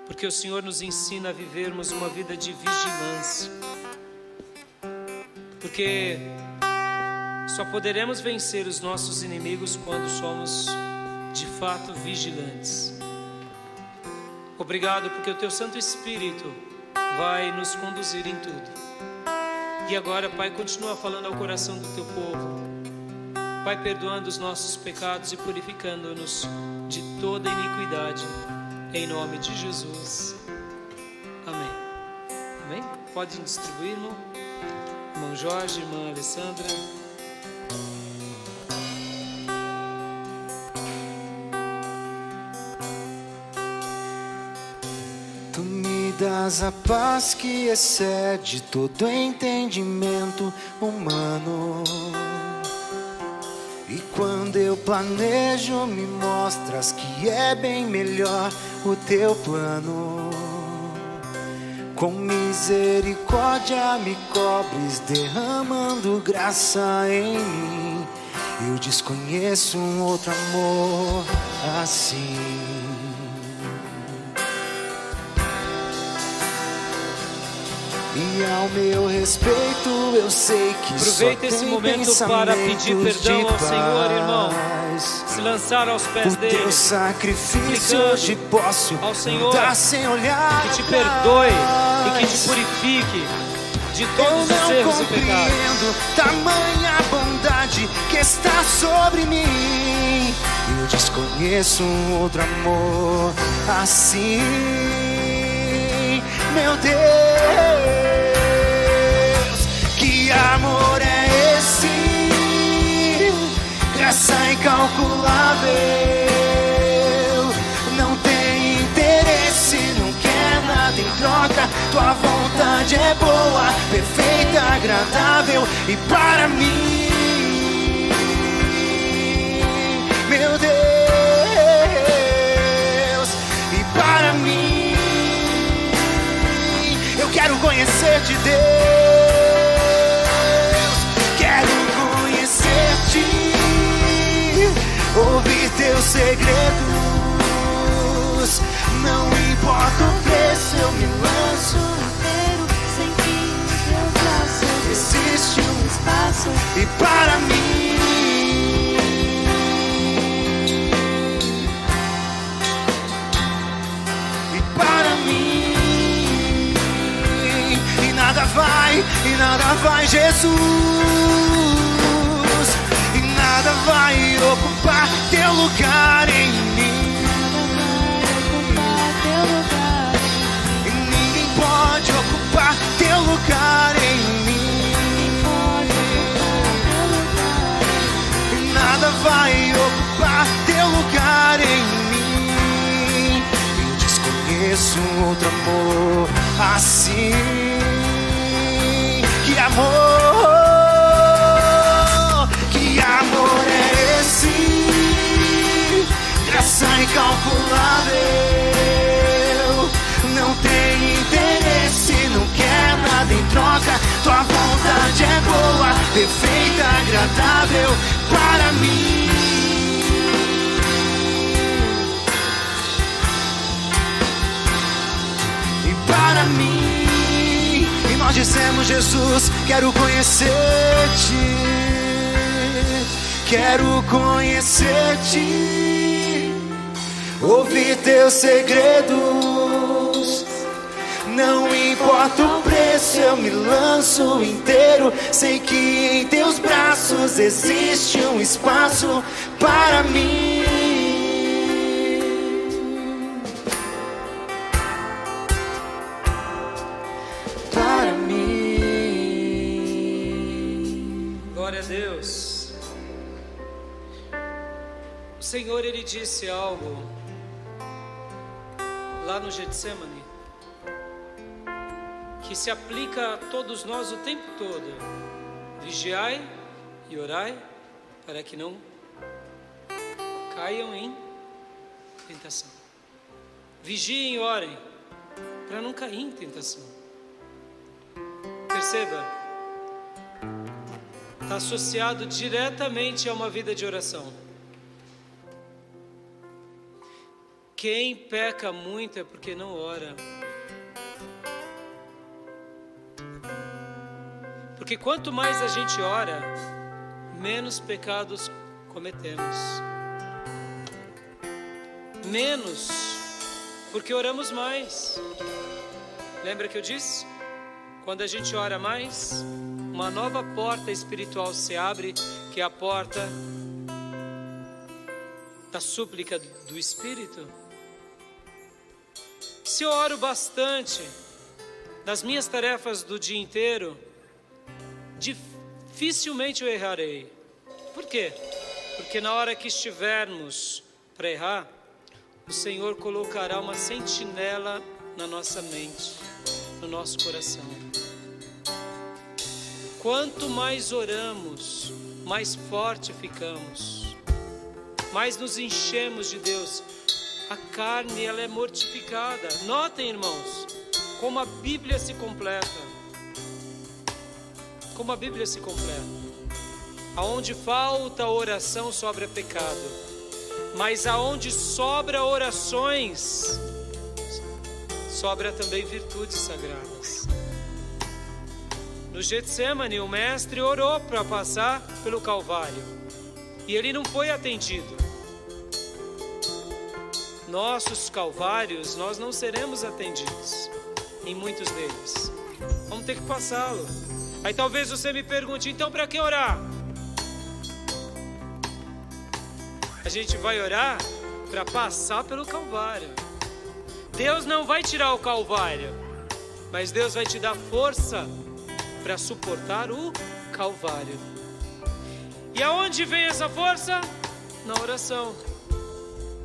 porque o Senhor nos ensina a vivermos uma vida de vigilância. Porque só poderemos vencer os nossos inimigos quando somos de fato vigilantes. Obrigado porque o Teu Santo Espírito vai nos conduzir em tudo. E agora, Pai, continua falando ao coração do Teu povo. Pai, perdoando os nossos pecados e purificando-nos de toda iniquidade. Em nome de Jesus. Amém. Amém? Pode distribuir, irmão. Irmão Jorge, irmã Alessandra. Tu me das a paz que excede todo entendimento humano. E quando eu planejo, me mostras que é bem melhor o Teu plano. Com misericórdia me cobres, derramando graça em mim. Eu desconheço um outro amor assim. E ao meu respeito eu sei que aproveita esse momento para pedir perdão ao Senhor, irmão. Se lançar aos pés dele. O Teu sacrifício hoje posso ao Senhor dar sem olhar. Que te perdoe e que te purifique de todos os erros e pecados. Eu não compreendo tamanha bondade que está sobre mim. Eu desconheço um outro amor assim, meu Deus. Que amor é esse? Graça incalculável. Não tem interesse, não quer nada em troca. Tua vontade é boa, perfeita, agradável. E para mim, meu Deus, e para mim, eu quero conhecer-te, Deus. Quero conhecer-te. segredos. Não importa o preço, eu me lanço inteiro, sem que os teus braços existe espaço. e para mim. E para mim. E nada vai, Jesus. E nada vai ocupar teu lugar em mim. E ninguém pode ocupar teu lugar em mim. E nada vai ocupar teu lugar em mim. Eu desconheço outro amor assim. Que amor é esse? Graça incalculável. Não tem interesse, não quer nada em troca. Tua vontade é boa, perfeita, agradável para mim. E para mim. Nós dissemos, Jesus, quero conhecer-te, quero conhecer-te, ouvir teus segredos. Não importa o preço, eu me lanço inteiro. Sei que em teus braços existe um espaço para mim. Deus, o Senhor, Ele disse algo lá no Getsemane que se aplica a todos nós o tempo todo: vigiai e orai para que não caiam em tentação. Vigiem e orem para não cair em tentação. Perceba, está associado diretamente a uma vida de oração. Quem peca muito é porque não ora. Porque quanto mais a gente ora, menos pecados cometemos. Menos, porque oramos mais. Lembra que eu disse? Quando a gente ora mais, uma nova porta espiritual se abre, que é a porta da súplica do Espírito. Se eu oro bastante nas minhas tarefas do dia inteiro, dificilmente eu errarei. Por quê? Porque na hora que estivermos para errar, o Senhor colocará uma sentinela na nossa mente, no nosso coração. Quanto mais oramos, mais forte ficamos, mais nos enchemos de Deus. A carne, ela é mortificada. Notem, irmãos, como a Bíblia se completa. Como a Bíblia se completa. Aonde falta oração, sobra pecado. Mas aonde sobra orações, sobra também virtudes sagradas. No Getsemane, o mestre orou para passar pelo Calvário, e ele não foi atendido. Nossos calvários, nós não seremos atendidos em muitos deles. Vamos ter que passá-lo. Aí talvez você me pergunte, então para que orar? A gente vai orar para passar pelo Calvário. Deus não vai tirar o Calvário, mas Deus vai te dar força para suportar o Calvário. E aonde vem essa força? Na oração,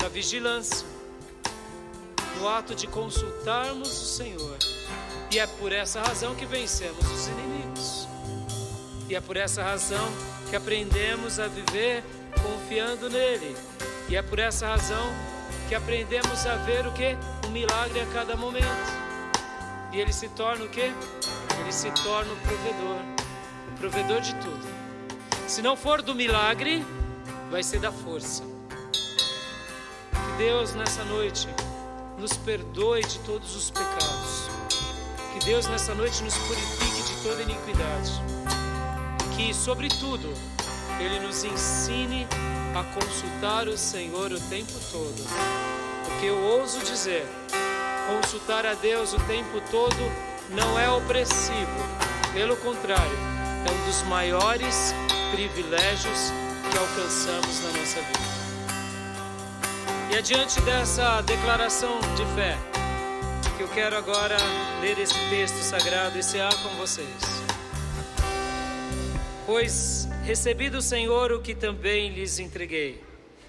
na vigilância, no ato de consultarmos o Senhor. E é por essa razão que vencemos os inimigos. E é por essa razão que aprendemos a viver confiando nele. E é por essa razão que aprendemos a ver o quê? Um milagre a cada momento. E ele se torna o quê? Ele se torna o provedor de tudo. Se não for do milagre, vai ser da força. Deus nessa noite nos perdoe de todos os pecados. Que Deus nessa noite nos purifique de toda iniquidade. Que, sobretudo, Ele nos ensine a consultar o Senhor o tempo todo. Porque eu ouso dizer, consultar a Deus o tempo todo não é opressivo. Pelo contrário, é um dos maiores privilégios que alcançamos na nossa vida. E adiante dessa declaração de fé, que eu quero agora ler esse texto sagrado e cear com vocês. Pois recebi do Senhor o que também lhes entreguei,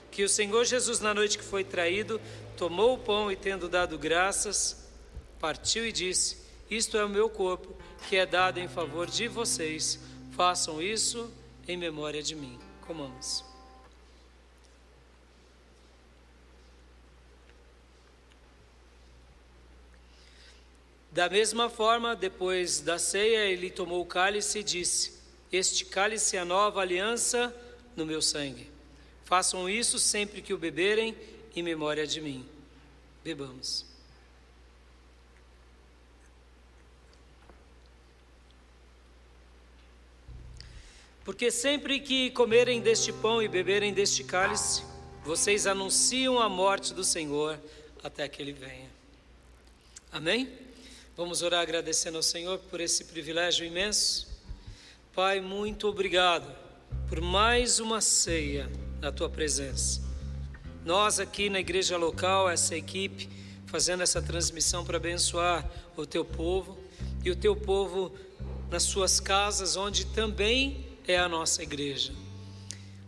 que o Senhor Jesus, na noite que foi traído, tomou o pão e, tendo dado graças, partiu e disse: isto é o meu corpo, que é dado em favor de vocês. Façam isso em memória de mim. Comamos. Da mesma forma, depois da ceia, ele tomou o cálice e disse: este cálice é a nova aliança no meu sangue. Façam isso sempre que o beberem, em memória de mim. Bebamos. Porque sempre que comerem deste pão e beberem deste cálice, vocês anunciam a morte do Senhor até que Ele venha. Amém? Vamos orar agradecendo ao Senhor por esse privilégio imenso. Pai, muito obrigado por mais uma ceia na Tua presença. Nós aqui na igreja local, essa equipe, fazendo essa transmissão para abençoar o Teu povo e o Teu povo nas suas casas, onde também é a nossa igreja.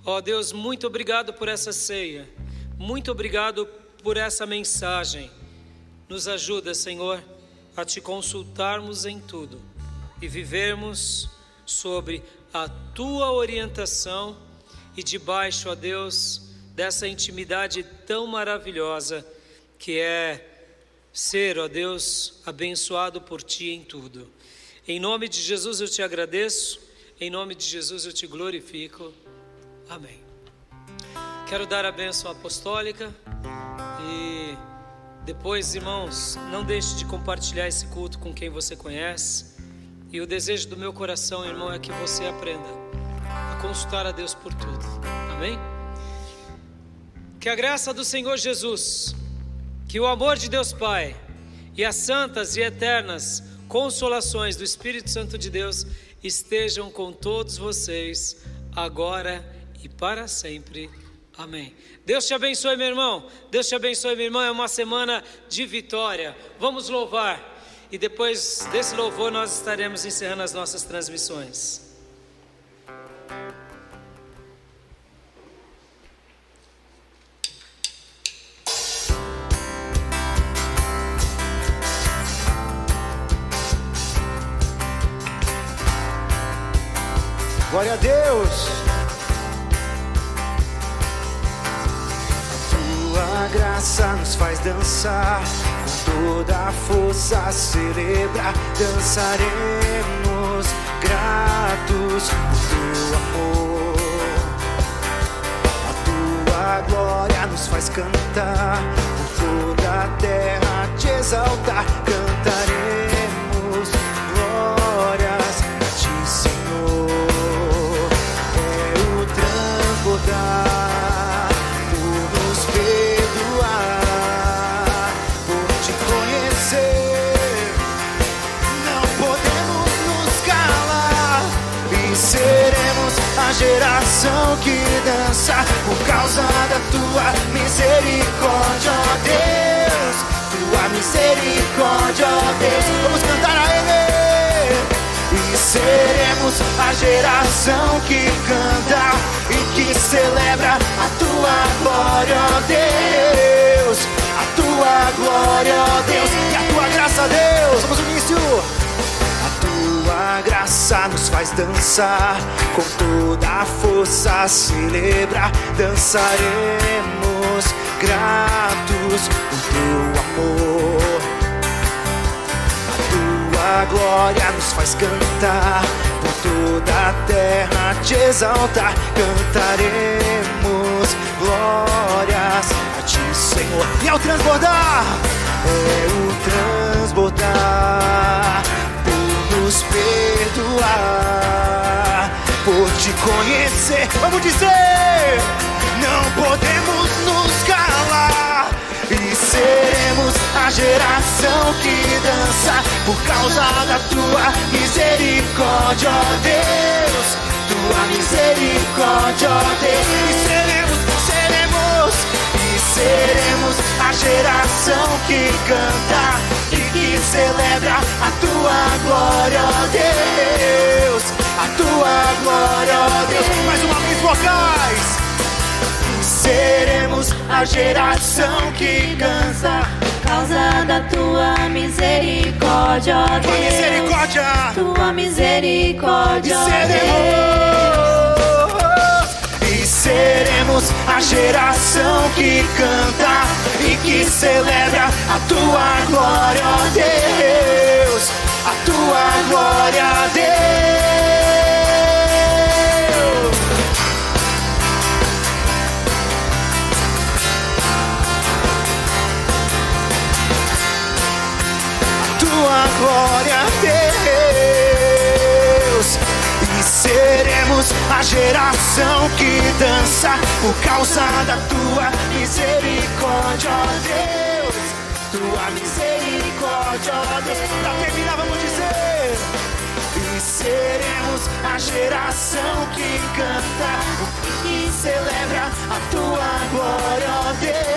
Ó Deus, muito obrigado por essa ceia, muito obrigado por essa mensagem. Nos ajuda, Senhor, a Te consultarmos em tudo e vivermos sobre a Tua orientação e debaixo, ó Deus, dessa intimidade tão maravilhosa que é ser, ó Deus, abençoado por Ti em tudo. Em nome de Jesus eu Te agradeço, em nome de Jesus eu Te glorifico. Amém. Quero dar a bênção apostólica e depois, irmãos, não deixe de compartilhar esse culto com quem você conhece. E o desejo do meu coração, irmão, é que você aprenda a consultar a Deus por tudo. Amém? Que a graça do Senhor Jesus, que o amor de Deus Pai e as santas e eternas consolações do Espírito Santo de Deus estejam com todos vocês, agora e para sempre. Amém. Deus te abençoe, meu irmão. Deus te abençoe, minha irmã. É uma semana de vitória. Vamos louvar. E depois desse louvor nós estaremos encerrando as nossas transmissões. Glória a Deus. A graça nos faz dançar, com toda a força celebrar. Dançaremos gratos por Teu amor. A Tua glória nos faz cantar, por toda a terra Te exaltar. Cantaremos glórias a Ti, Senhor. É o transbordar, a geração que dança por causa da Tua misericórdia, ó Deus. Tua misericórdia, ó Deus. Vamos cantar a Ele. E seremos a geração que canta e que celebra a Tua glória, ó Deus. A Tua glória, ó Deus. E a Tua graça, Deus. Vamos no início. A graça nos faz dançar, com toda a força celebrar. Dançaremos gratos por Teu amor. A Tua glória nos faz cantar, por toda a terra Te exaltar. Cantaremos glórias a Ti, Senhor. o transbordar, é o transbordar, por nos perdoar, por te conhecer. Vamos dizer, não podemos nos calar e seremos a geração que dança por causa da tua misericórdia, ó Deus, tua misericórdia, ó Deus. E seremos a geração que canta e que celebra a tua glória, ó Deus, a tua glória, ó Deus. Mais uma vez, vocais. Seremos a geração que canta Por causa da tua misericórdia, ó tua Deus. misericórdia. Tua misericórdia, ó E seremos a geração que canta e que celebra a tua glória, ó Deus, a tua glória, ó Deus. Tua glória, Deus. E seremos a geração que dança por causa da tua misericórdia, ó Deus, tua misericórdia, ó Deus. Pra terminar, vamos dizer: e seremos a geração que canta e celebra a tua glória, ó Deus.